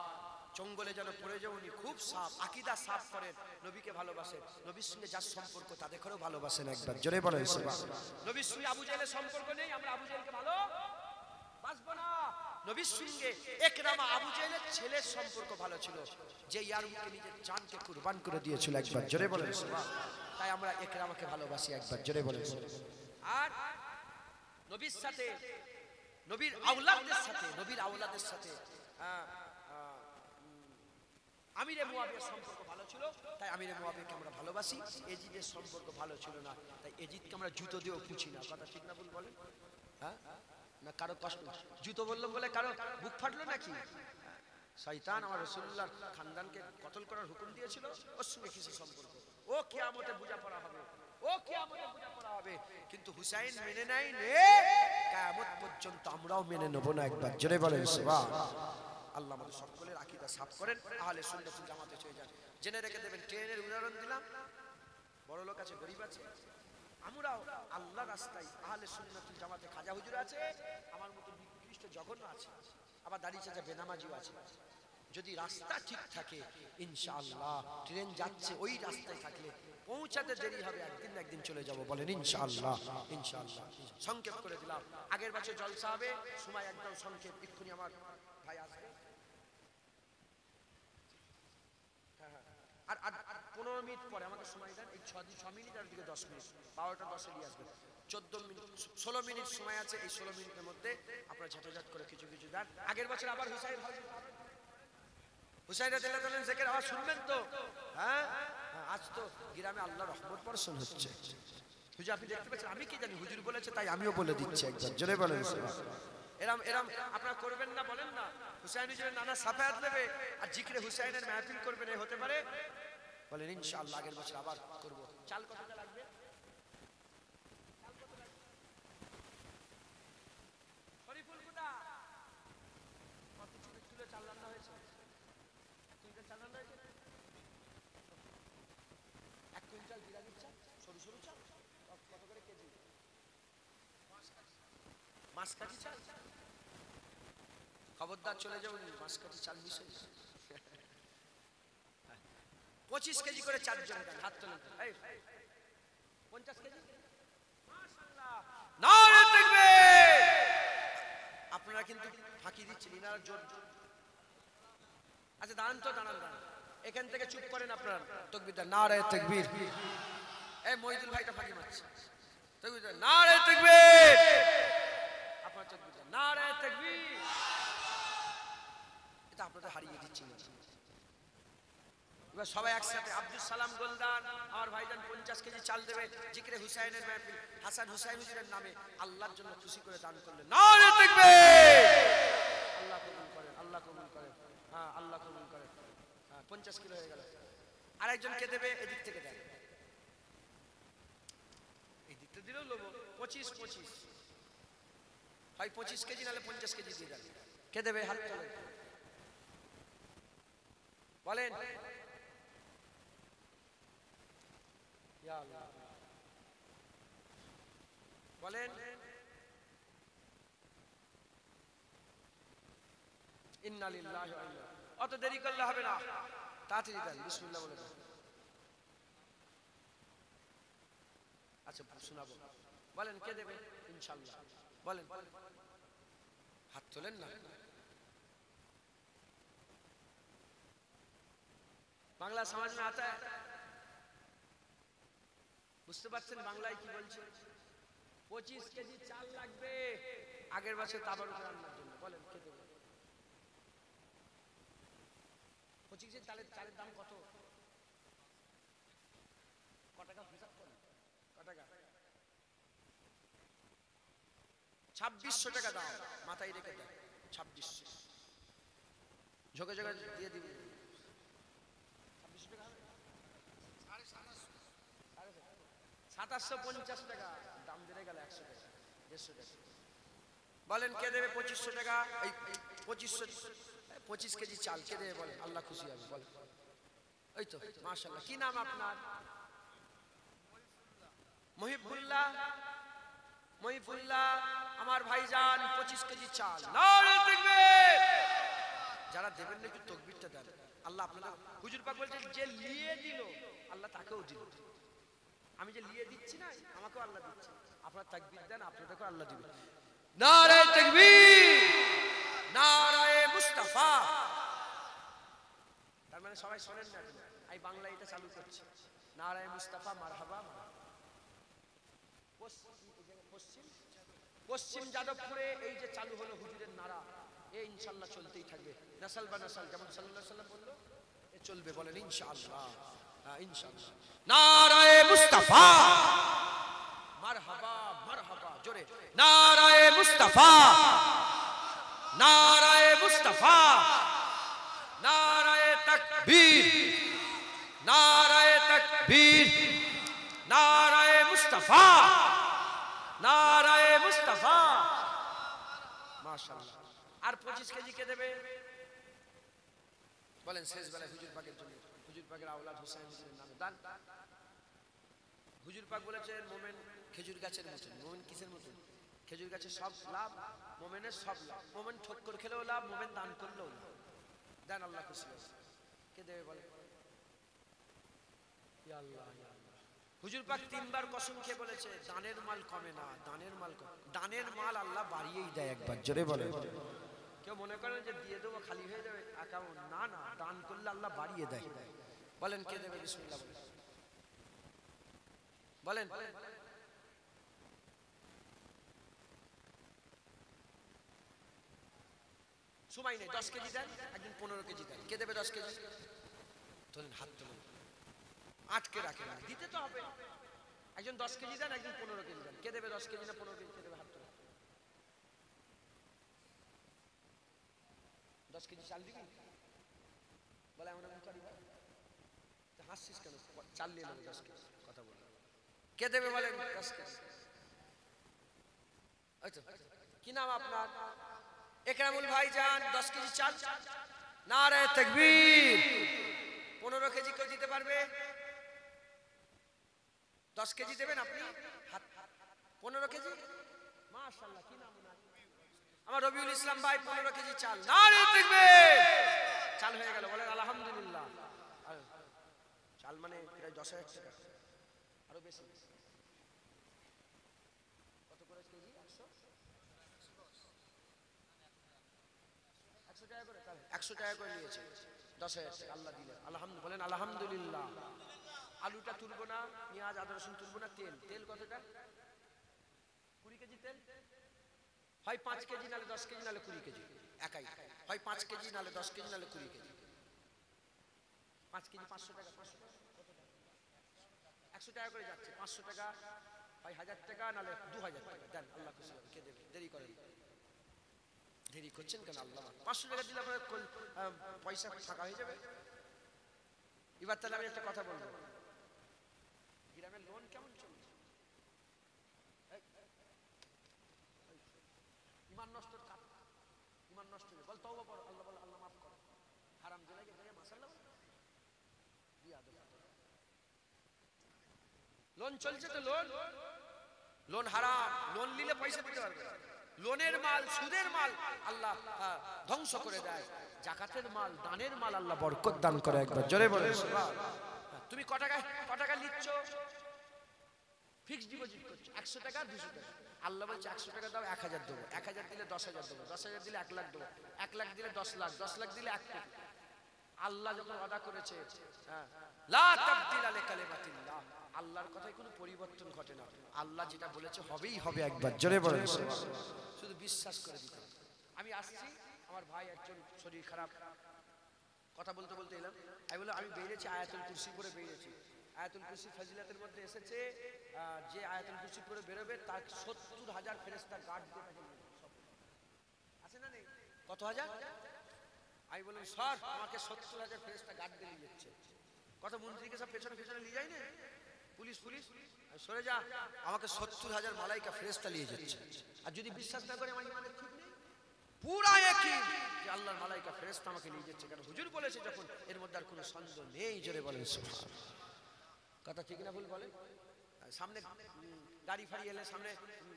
জঙ্গলে যেন পড়ে যাও, উনি খুব সাফ আকীদা সাফ করেন, নবীকে ভালোবাসেন, নবীর সঙ্গে যার সম্পর্ক তাদেরও ভালোবাসেন। একবার জোরে বলেন সুবহানাল্লাহ। নবীর সঙ্গে আবু জাহেলের সম্পর্ক নেই, আমরা আবু জাহেলকে ভালো বাসবো না। নবীর সঙ্গে ইকরামা আবু জাহেলের ছেলের সম্পর্ক ভালো ছিল, যে ইয়ারমুকে নিজের জানকে কুরবান করে দিয়েছিল। একবার জোরে বলেন সুবহানাল্লাহ। তাই আমরা ইকরামাকে ভালোবাসি। একবার জোরে বলেন। আর নবীর সাথে, নবীর আওলাদের সাথে আমিরে মুয়াবিয়ার সম্পর্ক ভালো ছিল, তাই আমিরে মুয়াবিয়াকে আমরা ভালোবাসি। এজিদের সম্পর্ক ভালো ছিল না, তাই এজিদকে আমরা জুতো দিয়েও খুঁজি না। কথা ঠিক না ভুল বলেন? হ্যাঁ না, কারো কষ্ট, জুতো বললাম বলে কারো বুক ফাটলো নাকি? শয়তান আমার রাসূলুল্লাহর খানদানকে কতল করার হুকুম দিয়েছিল, ওর সঙ্গে কিসের সম্পর্ক? ও কিয়ামতে বোঝাপড়া হবে, ও কিয়ামতে বোঝাপড়া হবে, কিন্তু হুসাইন মেনে নেয় নে, কিয়ামত পর্যন্ত আমরাও মেনে নেব না। একবার জোরে বলেন সুবহানাল্লাহ। আল্লাহ আমাদের সকলের আকীদা সাফ করেন, আহলে সুন্নাত ওয়াল জামাতে চলে যান। জেনে রেখে দেবেন, ট্রেনের উদাহরণ দিলাম, বড় লোক আছে, গরিব আছে, আমরাও আল্লাহ রাস্তায় আহলে সুন্নাত ওয়াল জামাতে খাজা হুজুর আছে, আমার মতো নিকৃষ্ট জঘন্য আছে, আবার দাড়ি চাচা বেনামাজিও আছে। যদি রাস্তা ঠিক থাকে ইনশাআল্লাহ, ট্রেন যাচ্ছে ওই রাস্তায় থাকলে পৌঁছাতে দেরি হবে, একদিন না একদিন চলে যাব। বলেন ইনশাআল্লাহ। ইনশাআল্লাহ। সংক্ষেপ করে দিলাম, আগের বছর জলসা হবে, সময় একদম সংক্ষেপ, এক্ষুনি আমার ভাই আসবে। আর 15 মিনিট পরে আমাকে সময় দেন, এই 6 মিনিট আর দিকে 10 মিনিট, 12টা 10-এ নিয়ে আসবেন। 14 মিনিট 16 মিনিট সময় আছে, এই 16 মিনিটের মধ্যে আপনারা ঝাঁটাঝাট করে কিছু দেন। আগের বছর আবার হুসাইন রাদিয়াল্লাহু আনহু জিকির আওয়াজ শুনবেন তো? হ্যাঁ, আজ তো গ্রামে আল্লাহর রহমত বর্ষণ হচ্ছে। হুজুর আপনি দেখতে পাচ্ছেন, আমি কি জানি, হুজুর বলেছে তাই আমিও বলে দিচ্ছি। একবার জোরে বলেন এরম আপনারা করবেন না, বলেন না। হুসাইন হুজুরের নানা সাফায়াত নেবে আর জিকিরে হুসাইনের মাহফিল করবেন, এই হতে পারে? বলেন ইনশাআল্লাহ, আগের বছর আবার করব। চাল কতটা লাগবে? শরীফুল কুদা কত চুলে চাল রান্না হয়েছে? 1 কুইন্টাল চাল রান্না হয়েছে। 1 কুইন্টাল বিরাগির চাল, সরু সরু চাল, কত করে কেজি? মাসকাঠি চাল। খবরদার চলে যাবেন, মাসকাঠি চাল মিশে 25 কেজি করে 4 জন হাত তোলেন। এই 50 কেজি, মাশাআল্লাহ, নারে তাকবীর। আপনারা কিন্তু ফাঁকি দিচ্ছেন, ইনারা জোর। আচ্ছা দাঁড়ান তো, দাঁড়ান, এখান থেকে চুপ করেন আপনারা। তাকবীর দেন, নারে তাকবীর। এই মহিদুল ভাইটা ফাঁকি মারছে। তাকবীর দেন, নারে তাকবীর। আপনারা তাকবীর দেন, নারে তাকবীর। এটা আপনাদের হারিয়ে দিচ্ছি না। এবার সবাই একসাথে, আব্দুল সালাম গোলদার আমার ভাইজান 50 কেজি চাল দেবে, জিকিরে হুসাইনের মাহফিল, হাসান হুসাইন হুজুরের নামে আল্লাহর জন্য খুশি করে দান করলেন। নারে তাকবীর। আল্লাহ কবুল করেন, আল্লাহ কবুল করেন। হ্যাঁ, আল্লাহ কবুল করেন। হ্যাঁ, 50 কিলো হয়ে গেল। আরেকজনকে দেবে, এদিক থেকে দেন, এই দিকটা দিলেও লোব। 25 হয় 25 কেজি, নাহলে 50 কেজি দিয়ে দেন। কে দেবে? হাত তোলেন, বলেন। বলেন ইন্না লিল্লাহি ওয়া ইন্না। অত দেরি করলে হবে না, তাড়াতাড়ি দেন, বিসমিল্লাহ বলে দেন। আচ্ছা শোনাবো, বলেন কে দেবে? ইনশাআল্লাহ বলেন। হাত তোলেন না। বাংলা সমাজ में आता है, বুঝতে পারছেন বাংলায় কি বলছে? 25 কেজি চাল লাগবে আগের বছর তাবারুক রান্নার জন্য। বলেন কে দেবে? 25 কেজি চালের দাম কত? টাকা হিসাব করেন, কত টাকা? 2600 টাকা দাম, মাথায় রেখে দেন। 2600 ঝোঁকে ঝোঁকে দিয়ে দিবি। 2750 টাকা দাম, বেড়ে গেল 100 টাকা, 150 টাকা। বলেন কে দেবে 2500 টাকা? এই 25 কেজি চাল কে দেবে? বলেন, আল্লাহ খুশি হবে। বলেন, ওই তো মাশাআল্লাহ। কি নাম আপনার? মহিবুল্লাহ। মহিফুল্লাহ আমার ভাইজান 25 কেজি চাল। নারে তাকবীর। যারা দেবেন না একটু তাকবীরটা দেন। আল্লাহ আপনাদের হুজুর পাক বলছেন যে লিয়ে দিল আল্লাহ তাকেও দিল। আমি যে লিয়ে দিচ্ছি না আমাকেও আল্লাহ দিচ্ছে। আপনারা তাকবীর দেন আপনাদেরকেও আল্লাহ দিবেন। নারে তাকবীর, নারে মুস্তাফা। তার মানে সবাই শোনেন না, আমি বাংলা এটা চালু করছি। নারে মুস্তাফা মারহাবা। পশ্চিম যাদবপুরে এই যে চালু হলো হুজুরের নারা, এ ইনশাআল্লাহ চলতেই থাকবে। নাসাল বা নাসাল যেমন সাল্লাল্লাহু আলাইহি ওয়াসাল্লাম বলল এ চলবে, বলেন ইনশাআল্লাহ। হ্যাঁ ইনশাআল্লাহ। নারায়ে মুস্তাফা মারহাবা মারহাবা, জোরে নারায়ে মুস্তাফা, নারায়ে মুস্তাফা, নারায়ে তাকবীর, নারায়ে তাকবীর, নারায়ে মুস্তাফা, নারায়ে মুস্তাফা। মাশাআল্লাহ। আর 25 কেজি কে দেবে বলেন শেষ বেলায় হুজুর পাকের জন্য, হুজুর পাকের আওলাদ হোসেন হুজুরের নামে দান। হুজুর পাক বলেছেন মোমেন খেজুর গাছের মতো। মোমেন কিসের মতো? খেজুর গাছের সব লাভ, মোমেনের সব লাভ। মোমেন ঠক্কর খেলেও লাভ, মোমেন দান করলেও লাভ। দেন আল্লাহ খুশি হবে। কে দেবে বলে? ইয়া আল্লাহ ইয়া আল্লাহ। হুজুর পাক 3 বার কসম খেয়ে বলেছে দানের মাল কমে না, দানের মাল কমে। দানের মাল আল্লাহ বাড়িয়েই দেয় একবার, জোরে বলে। কেউ মনে করেন যে দিয়ে দেবো খালি হয়ে যাবে অ্যাকাউন্ট, না না, দান করলে আল্লাহ বাড়িয়ে দেয়। বলেন কে দেবে? বিসমিল্লাহ বলেন। সময় নেই, 10 কেজি দেন, একদিন 15 কেজি দেন। কে দেবে 10 কেজি? তোলেন, হাত তোলেন, আটকে রাখেন, দিতে তো হবে। একজন 10 কেজি দেন, একজন 15 কেজি দেন। কে দেবে 10 কেজি না 15 কেজি? কে দেবে? হাত তোলেন। 10 কেজি চাল দিবি বলে আমরা করি। হাসছিস কেন? চাল নিয়ে নেবো 10 কেজি, কথা বল। কে দেবে বলেন 10 কেজি? আচ্ছা কি নাম আপনার? একরামুল ভাইজান 10 কেজি চাল। নারে তাকবীর। 15 কেজি কেউ দিতে পারবে? 10 কেজি দেবেন আপনি? হাত। 15 কেজি? মাশাআল্লাহ, কি নাম ওনার? আমার রবিউল ইসলাম ভাই 15 কেজি চাল। নারে তাকবীর। চাল হয়ে গেল, বলেন আলহামদুলিল্লাহ। চাল মানে প্রায় 10,000 টাকা, আরো বেশি। কত করে কেজি? 100 টাকা করে। 100 টাকা করে নিয়েছে, 10,000 টাকা আল্লাহ দিলেন। আলহামদুলিল্লাহ, বলেন আলহামদুলিল্লাহ। আলুটা তুলবো না, পেঁয়াজ আদা রসুন তুলবো না। তেল, তেল কতটা? 20 কেজি তেল। হয় 5 কেজি নালে 10 কেজি নালে 20 কেজি, একাই। হয় 5 কেজি নালে 10 কেজি নালে 20 কেজি। 5 কেজি 500 টাকা। 500 টাকা কত টাকা? 100 টাকা করে যাচ্ছে। 500 টাকা হয় 1000 টাকা নালে 2000 টাকা। দেন, আল্লাহ খুশি হবে। কে দেবে? দেরি করেন, দেরি করছেন কেন? আল্লাহ 500 টাকা দিলে আপনার পয়সা ফাঁকা হয়ে যাবে। এবার তাহলে আমি একটা কথা বলবো, গ্রামের লোন কেমন চলছে? ইমান নষ্ট, ইমান নষ্ট হয়ে বল তওবা করো, আল্লাহ বলে আল্লাহ মাফ করো। হারাম জেলায় গিয়ে মাশাআল্লাহ দিয়া দে। লোন চলছে তো, লোন লোন হারাম। লোন নিলে পয়সা দিতে পারবে না। লোনের মাল, সুদের মাল আল্লাহ ধ্বংস করে দেয়। যাকাতের মাল, দানের মাল আল্লাহ বরকত দান করে। একবার জোরে বলে সুবহানাল্লাহ। তুমি ক টাকা নিচ্ছ? ফিক্সড ডিপোজিট করছো 100 টাকা 200 টাকা। আল্লাহ বলছে 100 টাকা দাও 1000 দেবো, 1000 দিলে 10,000 দেবো, 10,000 দিলে 1 লাখ দেবো, 1 লাখ দিলে 10 লাখ, 10 লাখ দিলে 1 কোটি। আল্লাহ যখন ওয়াদা করেছে, লা তাবদিলা লিকালিমাতিল্লাহ, আল্লাহর কথায় কোনো পরিবর্তন ঘটে না। আল্লাহ যেটা বলেছে হবেই হবে। একবার জোরে বলেন, শুধু বিশ্বাস করে দিতে। আমি আসছি, আমার ভাই একজন শরীর খারাপ, কথা বলতে বলতে এলাম। আমি বললাম আমি বেরিয়েছি আয়াতুল কুরসি পড়ে বেরিয়েছি। আয়াতুল কুরসি ফজিলতের মধ্যে এসেছে যে আয়াতুল কুরসি পড়ে বেরোবে তার 70,000 ফেরেশতা গার্ড দিয়ে থাকে। আছে না নেই? কত হাজার? আমি বললাম স্যার আমাকে 70,000 ফেরেশতা গার্ড দিয়ে নিয়ে যাচ্ছে। কত মন্ত্রীকে সব পেছনে পেছনে নিয়ে যায় না, পুলিশ পুলিশ সরে যা, আমাকে 70,000 মালাইকা ফেরেশতা নিয়ে যাচ্ছে। আর যদি বিশ্বাস না করে আমার ইমানের ঠিক নেই, পুরা একই যে আল্লাহর মালাইকা ফেরেশতা আমাকে নিয়ে যাচ্ছে। কারণ হুজুর বলেছে যখন, এর মধ্যে আর কোনো সন্দেহ নেই। জোরে বলেন সুবহানাল্লাহ। কথা ঠিক না ভুল বলেন? সামনে গাড়ি ফাড়ি এলে সামনে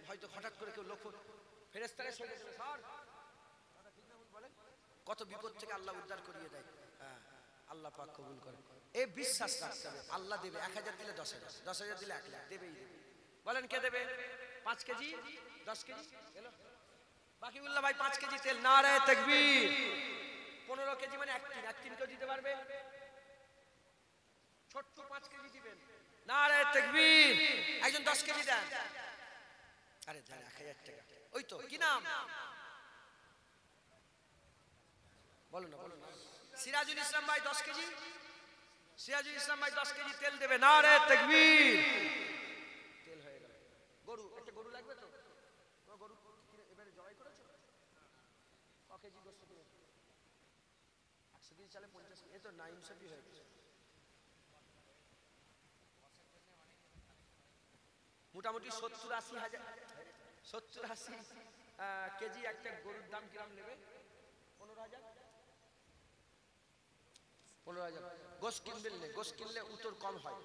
হয়তো হঠাৎ করে কেউ লক্ষ্য ফেরেশতারা সরে গেলে স্যার বলেন কত বিপদ থেকে আল্লাহ উদ্ধার করিয়ে দেয়। আল্লাহ পাক কবুল করে। এই বিশ্বাস রাখতে হবে আল্লাহ দেবে। 1000 দিলে 10,000, 10,000 দিলে 1 লাখ দেবেই দেবে। বলেন কে দেবে? 5 কেজি 10 কেজি এলো বাকিউল্লাহ ভাই 5 কেজি তেল, নারে তাকবীর। 15 কেজি মানে 1 টিন কেউ দিতে পারবে? ছোট্ট 5 কেজি দিবেন, নারে তাকবীর। একজন 10 কেজি দেন, আরে দেন 1000 টাকা। ওই তো কি নাম বলো না, বলো না। সিরাজুল ইসলাম ভাই 10 কেজি, সিরাজুল ইসলাম ভাই 10 কেজি তেল দেবে, নারে তাকবীর। তেল হয়ে গেল। গরু, একটা গরু লাগবে তো? গরু এবারে জবাই করেছো? ক কেজি গোশত কিনে? 100 কেজি চালে 50 কেজি, এই তো নাইনসাফি হয়ে গেছে। মোটামুটি 70-80 হাজার, 70-80 কেজি একটা গরুর দাম কিরম নেবে? 15,000। 15,000 গোশ কিনবেন না, গোশ কিনলে উত্তর কম হয়।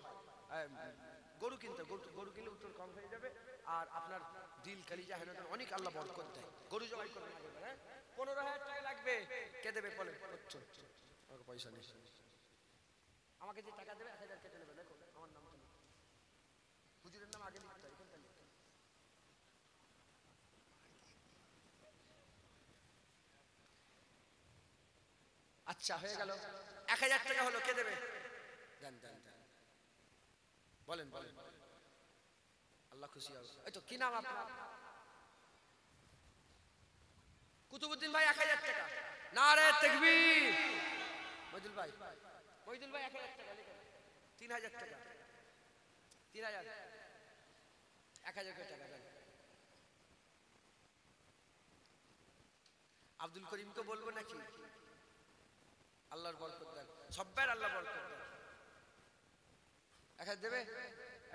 গরু কিনতে, গরু কিনলে উত্তর কম হয়ে যাবে। আর আপনার দিল কালিজা হেন অনেক আল্লাহ বরকত দেয়। গরু জবাই করবেন, হ্যাঁ 15,000 টাকা লাগবে। কে দেবে বলেন? আমাকে পয়সা নেই, আমাকে যে টাকা দেবে 1000 কেটে নেবে। দেখো আমার নাম তো হুজুরের নাম আগে লিখতে হয়, এখানটা লিখতে হয়। আচ্ছা হয়ে গেল, 1000 টাকা হলো। কে দেবে? দেন দেন দেন, বলেন বলেন, আল্লাহ খুশি হবে। এই তো কি নাম আপনার? কুতুবউদ্দিন ভাই 1000 টাকা, নারে তাকবীর। মইদুল ভাই, মইদুল ভাই 1000 টাকা লিখেন। 3000 টাকা, 3000, 1000 টাকা দেন। আব্দুল করিমকে বলবো নাকি? আল্লাহর বরকত দেন, সব্বার আল্লাহ বরকত দেন। 1000 দেবে?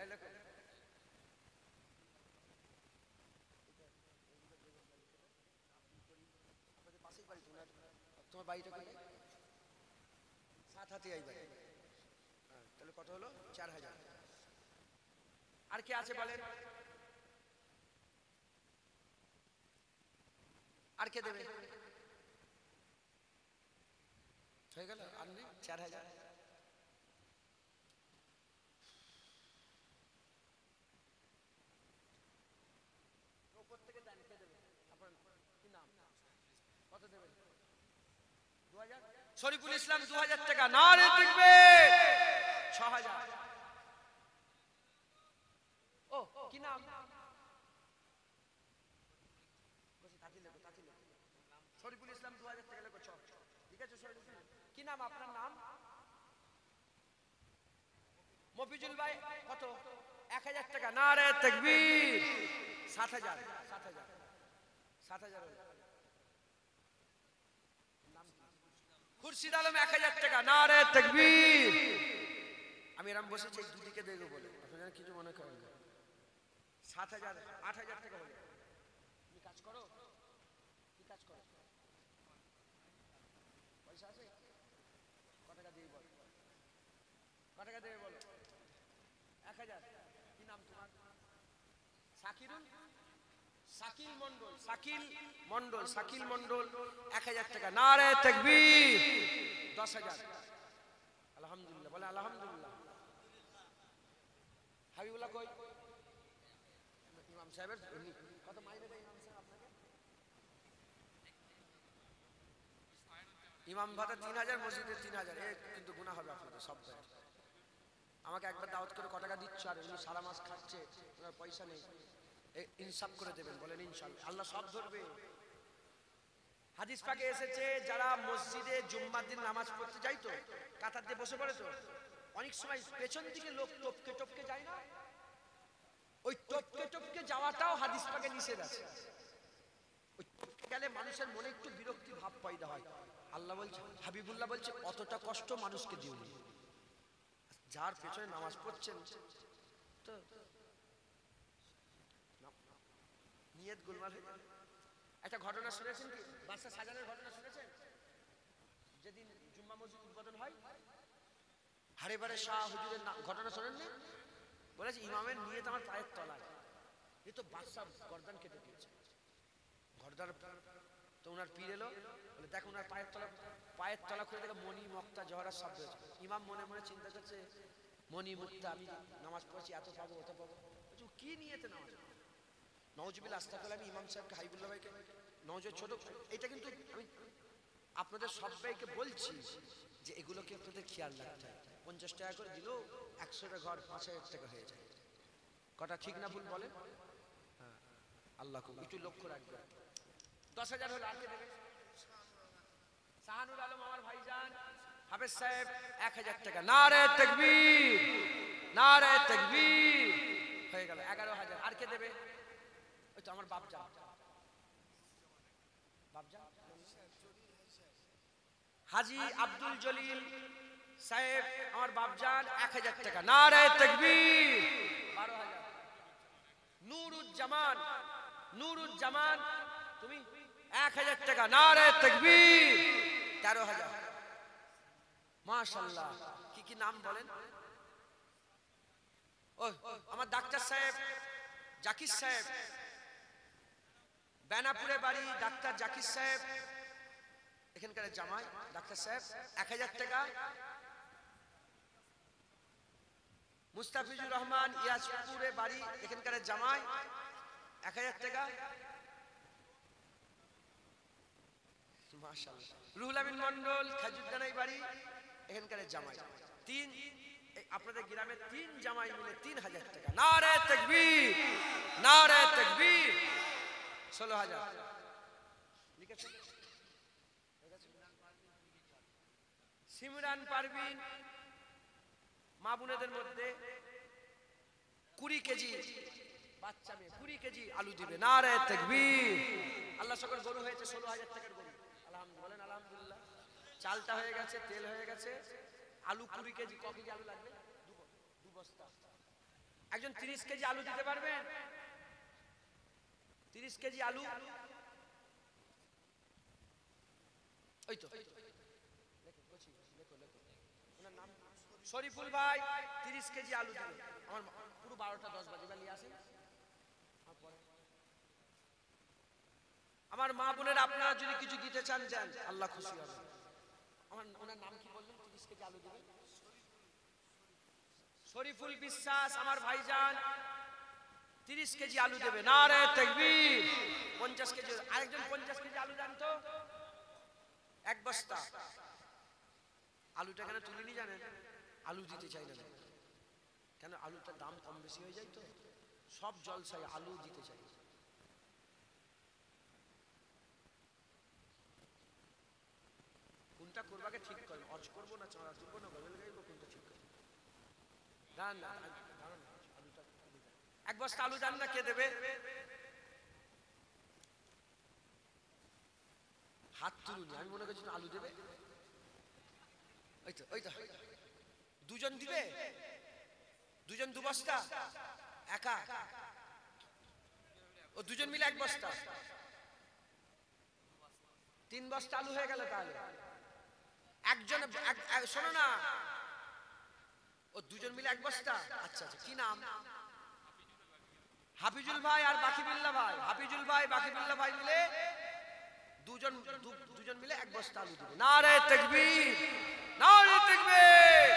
এই লেখো। আপনাদের পাশেই বাড়ি তো, তোমার বাড়িটা কোথায়? 7 হাতে এই বাড়ি। তাহলে কত হলো? 4000। আর কে আছে বলেন? আর কে দেবে? হয়ে গেল, আর নেই? 4000। উপর থেকে দেন, কে দেবে? আপনার কি নাম? কত দেবেন? 2000। শরীফুল ইসলাম 2000 টাকা, নারে তাকবীর। 6000। ও কি নাম? শরীফুল ইসলাম 2000 টাকা লেখো। ঠিক আছে শরীফুল, কি নাম আপনার? নাম মফিজুল ভাই। কত? 1000 টাকা, নারে তাকবীর। 7000, 7000, 7000। খুরশিদ আলম 1000 টাকা, নারে তাকবীর। আমি এরকম বসেছি এই দুদিকে দেখবো বলে, আপনারা কিছু মনে করেন না। 7000, 8000 টাকা হলো। তুমি কাজ করো, কি কাজ করো? পয়সা আছে? কত টাকা দিয়ে বলো, কত টাকা দেবে বলো? 1000। কি নাম তোমার? শাকিরুল, শাকিল মন্ডল, শাকিল মন্ডল, শাকিল মন্ডল 1000 টাকা, নারে তাকবীর। 10,000। আলহামদুলিল্লাহ, বলে আলহামদুলিল্লাহ। হাবিবুল্লাহ কই? ইমাম সাহেবের কত মাইনে দেয় ইমাম সাহেব আপনাকে? ইমাম ভাতা 3000, মসজিদে 3000। কিন্তু গুনাহ হবে আপনাদের সব। আমাকে একবার দাওয়াত করে কত টাকা দিচ্ছ, আর উনি সারা মাস খাচ্ছে, ওনার পয়সা নেই। ইনসাফ করে দেবেন, বলেন ইনশাআল্লাহ, আল্লাহ সব ধরবে। হাদিস পাকে এসেছে যারা মসজিদে জুম্মার দিন নামাজ পড়তে যায় তো কাতার দিয়ে বসে পড়ে, তো অনেক সময় পেছন দিকে লোক টপকে টপকে যায় না? ওই টপকে টপকে যাওয়াটাও হাদিস পাকে নিষেধ আছে। ওই টপকে গেলে মানুষের মনে একটু বিরক্তি ভাব পয়দা হয়। আল্লাহ বলছে, হাবিবুল্লাহ বলছে, অতটা কষ্ট মানুষকে দিও না। যার পেছনে নামাজ পড়ছেন তো নিয়ত গোলমাল হয়ে যাবে। একটা ঘটনা শুনেছেন কি? বাসা সাজানোর ঘটনা শুনেছেন? যেদিন জুম্মা মসজিদ উদ্বোধন হয়, হারে বারে শাহ হুজুরের ঘটনা শোনেন না? বলেছে ইমামের নিয়ে তো আমার পায়ের তলায়, এ তো বাদশা গর্দান কেটে দিয়েছে। গর্দান তো ওনার পীর এলো, বলে দেখো ওনার পায়ের তলা খুলে দেখে মণি মক্তা জহরার শব্দ হয়েছে। ইমাম মনে মনে চিন্তা করছে, মণি মুক্তা, আমি নামাজ পড়ছি এত পাবো অত পাবো, কি নিয়েতে নামাজ? নওজবিল আস্তাগফিরুল্লাহ, আমি ইমাম সাহেবকে হাবিবুল্লাহ ভাইকে নওজের ছোট, এটা কিন্তু আমি আপনাদের সবাইকে বলছি যে এগুলোকে আপনাদের খেয়াল রাখতে হয়। 50 টাকা করে দিলেও 100টা ঘর 5000 টাকা হয়ে যায়। কটা ঠিক না ভুল বলেন? হ্যাঁ, আল্লাহ খুব একটু লক্ষ্য রাখবে। 10,000 হলো, আর কে দেবে? শাহানুর আলম আমার ভাইজান হাফেজ সাহেব 1000 টাকা। নারে তাকবীর, নারে তাকবীর। হয়ে গেল 11,000। আর কে দেবে? ওই তো আমার বাপজান, বাপজান হাজী আব্দুল জলিল সাহেব আমার বাপজান 1000 টাকা। নারে তাকবীর। 12,000। নুরুজ্জামান, নুরুজ্জামান তুমি 1000 টাকা। নারে তাকবীর। 13,000। মাশাআল্লাহ। কি কি নাম বলেন? ওই আমার ডাক্তার সাহেব জাকির সাহেব, বেনাপুরে বাড়ি, ডাক্তার জাকির সাহেব এখানকার জামাই, ডাক্তার সাহেব 1000 টাকা। মুস্তাফিজুর রহমান ইয়াসপুরে বাড়ি, এখানকার জামাই 1000 টাকা। মাশাআল্লাহ। রুহুল আমিন মন্ডল খাজুদ্দানাই বাড়ি, এখানকার জামাই। আপনাদের গ্রামে 3 জামাই মিলে 3000 টাকা। নারে তাকবীর, নারে তাকবীর। 16,000 লিখেছে। সিমরান পারভিন মা বোনেদের মধ্যে 20 কেজি বাচ্চা মেয়ে 20 কেজি আলু দিবে। নারে তাকবীর। আল্লাহ সকল গরু হয়েছে 16,000 টাকার গরু। আলহামদুলিল্লাহ বলেন আলহামদুলিল্লাহ। চালটা হয়ে গেছে, তেল হয়ে গেছে, আলু 20 কেজি। ক কেজি আলু লাগবে? 2 বস্তা। একজন 30 কেজি আলু দিতে পারবেন? 30 কেজি আলু। ওই তো ওনার নাম শরীফুল ভাই 30 কেজি আলু দিবে। আমার পুরো 12টা 10 বাজে নিয়ে আসেন। আমার মা বোনের আপনারা যদি কিছু দিতে চান যান, আল্লাহ খুশি হবে। আমার ওনার নাম কি বললেন? 30 কেজি আলু দিবেন। শরীফুল বিশ্বাস আমার ভাইজান 30 কেজি আলু দেবে। নারে তাকবীর। 50 কেজি। আরেকজন 50 কেজি আলু দেন তো, 1 বস্তা। আলুটা কেন তুলিনি জানেন? আলু দিতে চাই না কেন? আলুটার দাম কম বেশি হয়ে যায় তো, সব জলসায় আলু দিতে চাই। কোনটা করবাকে ঠিক করেন, অজ করবো না চড়া তুলবো না গবেল গাইবো, কোনটা ঠিক করেন? দান না, আলুটা 1 বস্তা আলু দান না। কে দেবে? হাত তুলুন। আমি মনে করছি আলু দেবে। ওই তো ওই তো। 2 জন দিবে? 2 জন 2 বস্তা? একা? ও 2 জন মিলে 1 বস্তা। 3 বস্তা আলু হয়ে গেল তাহলে। একজন শোনো না, ও 2 জন মিলে 1 বস্তা। আচ্ছা আচ্ছা, কি নাম? হাফিজুল ভাই আর বাকিবুল্লাহ ভাই। হাফিজুল ভাই বাকিবুল্লাহ ভাই মিলে 2 জন মিলে 1 বস্তা আলু দিবে। নারে তাকবীর, নারে তাকবীর।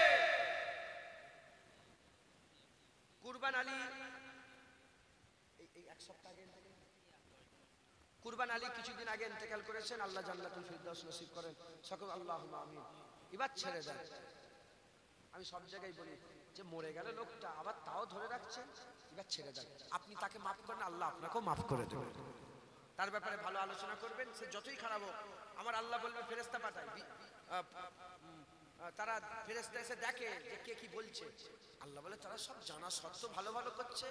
কুরবান আলী এই 1 সপ্তাহ আগে কুরবান আলী কিছুদিন আগে ইন্তেকাল করেছেন। আল্লাহ জান্নাতুল ফিরদাউস নসিব করেন সকল, আল্লাহুম্মা আমিন। এবার ছেড়ে দেন। আমি সব জায়গায় বলি যে মরে গেল লোকটা, আবার তাও ধরে রাখছেন, এবার ছেড়ে দেন। আপনি তাকে মাফ করেন, আল্লাহ আপনাকেও মাফ করে দেবেন। তার ব্যাপারে ভালো আলোচনা করবেন, সে যতই খারাপ হোক। আমার আল্লাহ বলবে ফেরেশতা পাঠায়, তারা ফেরেশতা এসে দেখে যে কে কি বলছে। আল্লাহ বলে তারা সব জানা সত্ত্বেও ভালো ভালো করছে,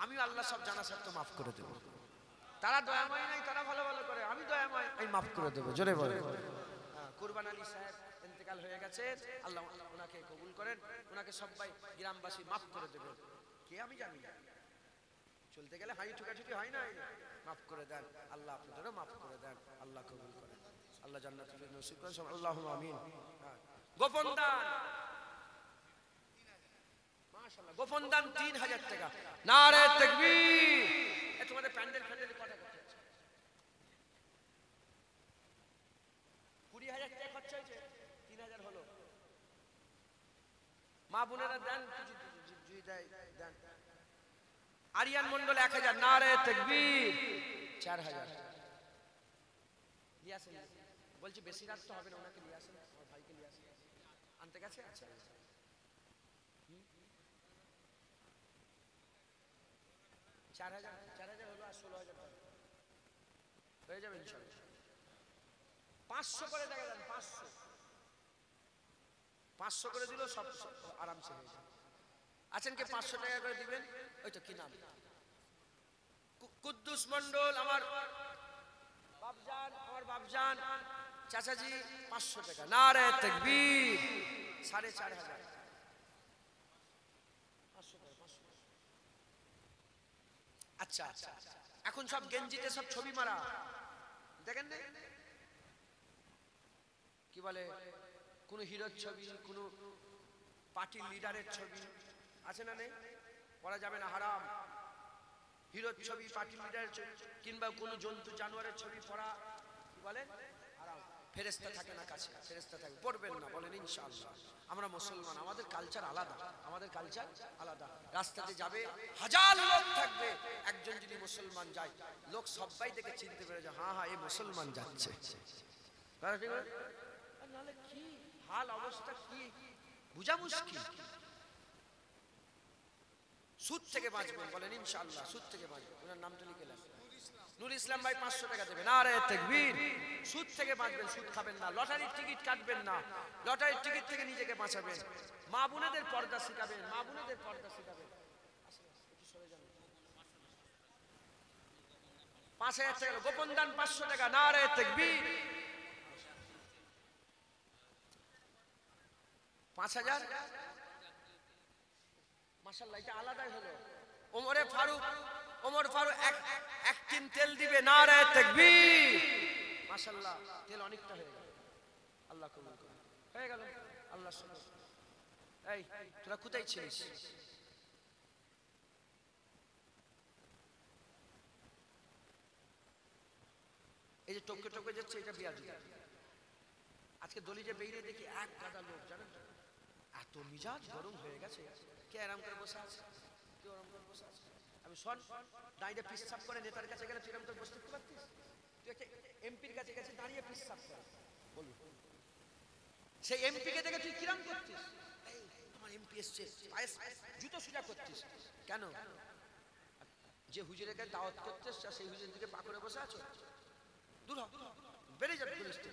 আমিও আল্লাহ সব জানা সত্ত্বেও মাফ করে দেব। তারা দয়াময় নাই, তারা ভালো ভালো করে, আমি দয়াময়, আমি মাফ করে দেবো। জোরে বলে। কুরবান আলী সাহেব ইন্তেকাল হয়ে গেছে, আল্লাহ ওনাকে কবুল করেন, ওনাকে সবাই গ্রামবাসী মাফ করে দেবেন। কে আমি জানি না, চলতে গেলে হাই ঠুকাঠুকি হয় না, মাফ করে দেন আল্লাহ, আপনাদেরও মাফ করে দেন, আল্লাহ কবুল করেন, আল্লাহ জান্নাতুল নসিব করেন, আল্লাহুম্মা আমিন। গোপন দান মাশাআল্লাহ গোপন দান 3000 টাকা নারে তাকবীর এ তোমাদের প্যান্ডেল ফ্যান্ডেল কটা করতে 20000 টাকা খরচ হয়েছে 3000 হলো মা বোনেরা দেন জি দেন আরিয়ান মন্ডল 1000 নারে তাকবীর 4000 লিয়াছেন বলছি বেশি রাত তো হবে না ওনাকে নিয়ে আসেন আমার ভাইকে নিয়ে আসেন আনতে গেছে আচ্ছা 4000 হলো আর 16000 হয়ে যাবে ইনশাআল্লাহ 500 করে টাকা দেন 500 করে দিলেও সব আরামসে হয়ে যাবে আছেন কি 500 টাকা করে দিবেন ওই তো কি নাম কুদ্দুস মন্ডল আমার বাপজান চাচাজি 500 টাকা নারে তাকবীর 4500 আচ্ছা এখন সব গেঞ্জিতে সব ছবি মারা দেখেন না কি বলে কোন হিরোর ছবি কোন পার্টির লিডারের ছবি আছে না নেই পড়া যাবে না হারাম হিরোর ছবি পার্টির লিডারের ছবি কিংবা কোন জন্তু জানোয়ারের ছবি পড়া কি বলে হারাম ফেরেশতা থাকে না কাছে ফেরেশতা থাকে পড়বেন না বলেন ইনশাআল্লাহ আমরা মুসলমান আমাদের কালচার আলাদা রাস্তাতে যাবে হাজার লোক থাকবে একজন যদি মুসলমান যায় লোক সবাই দেখে চিনতে পেরে যায় হ্যাঁ এই মুসলমান যাচ্ছে নালে কি হাল অবস্থা কি বুঝা মুশকিল সুদ থেকে বাঁচবেন বলেন ইনশাআল্লাহ সুদ থেকে বাঁচবেন ওনার নামটা লিখে রাখুন নূর ইসলাম ভাই 500 টাকা দেবেন নারে তাকবীর সুদ থেকে বাঁচবেন সুদ খাবেন না লটারির টিকিট কাটবেন না লটারির টিকিট থেকে নিজেকে বাঁচাবেন মা বোনেদের পর্দা শিখাবেন 5000 টাকা গোপন দান 500 টাকা নারে তাকবীর 5000 মাশাআল্লাহ এটা আলাদাই হলো ওমর ফারুক এক টিন তেল দিবে নারে তাকবীর মাশাআল্লাহ তেল অনেকটা হয়ে গেল আল্লাহ কবুল করুন হয়ে গেল আল্লাহ সুবহান এই তোরা কোথায় ছিলিস এই যে টপকে যাচ্ছে এটা বিয়াজি আজকে দলিজে বেরিয়ে দেখি এক গাদা লোক জানেন এত মিজাজ গরম হয়ে গেছে কে আরাম করে বসে আছে আমি শোন দাঁড়িয়ে পিসাব করে নেতার কাছে গেলে তুই এরকম করে বসতে পারতিস তুই একটা এমপির কাছে গেছে দাঁড়িয়ে পিসাব করে বলবি সেই এমপিকে দেখে তুই কিরাম করছিস আমার এমপি এসছে জুতো সোজা করছিস কেন যে হুজুরের কাছে দাওয়াত করছিস সেই হুজুরের দিকে পা করে বসে আছো দূর হ বেরিয়ে যাবে পুলিশকে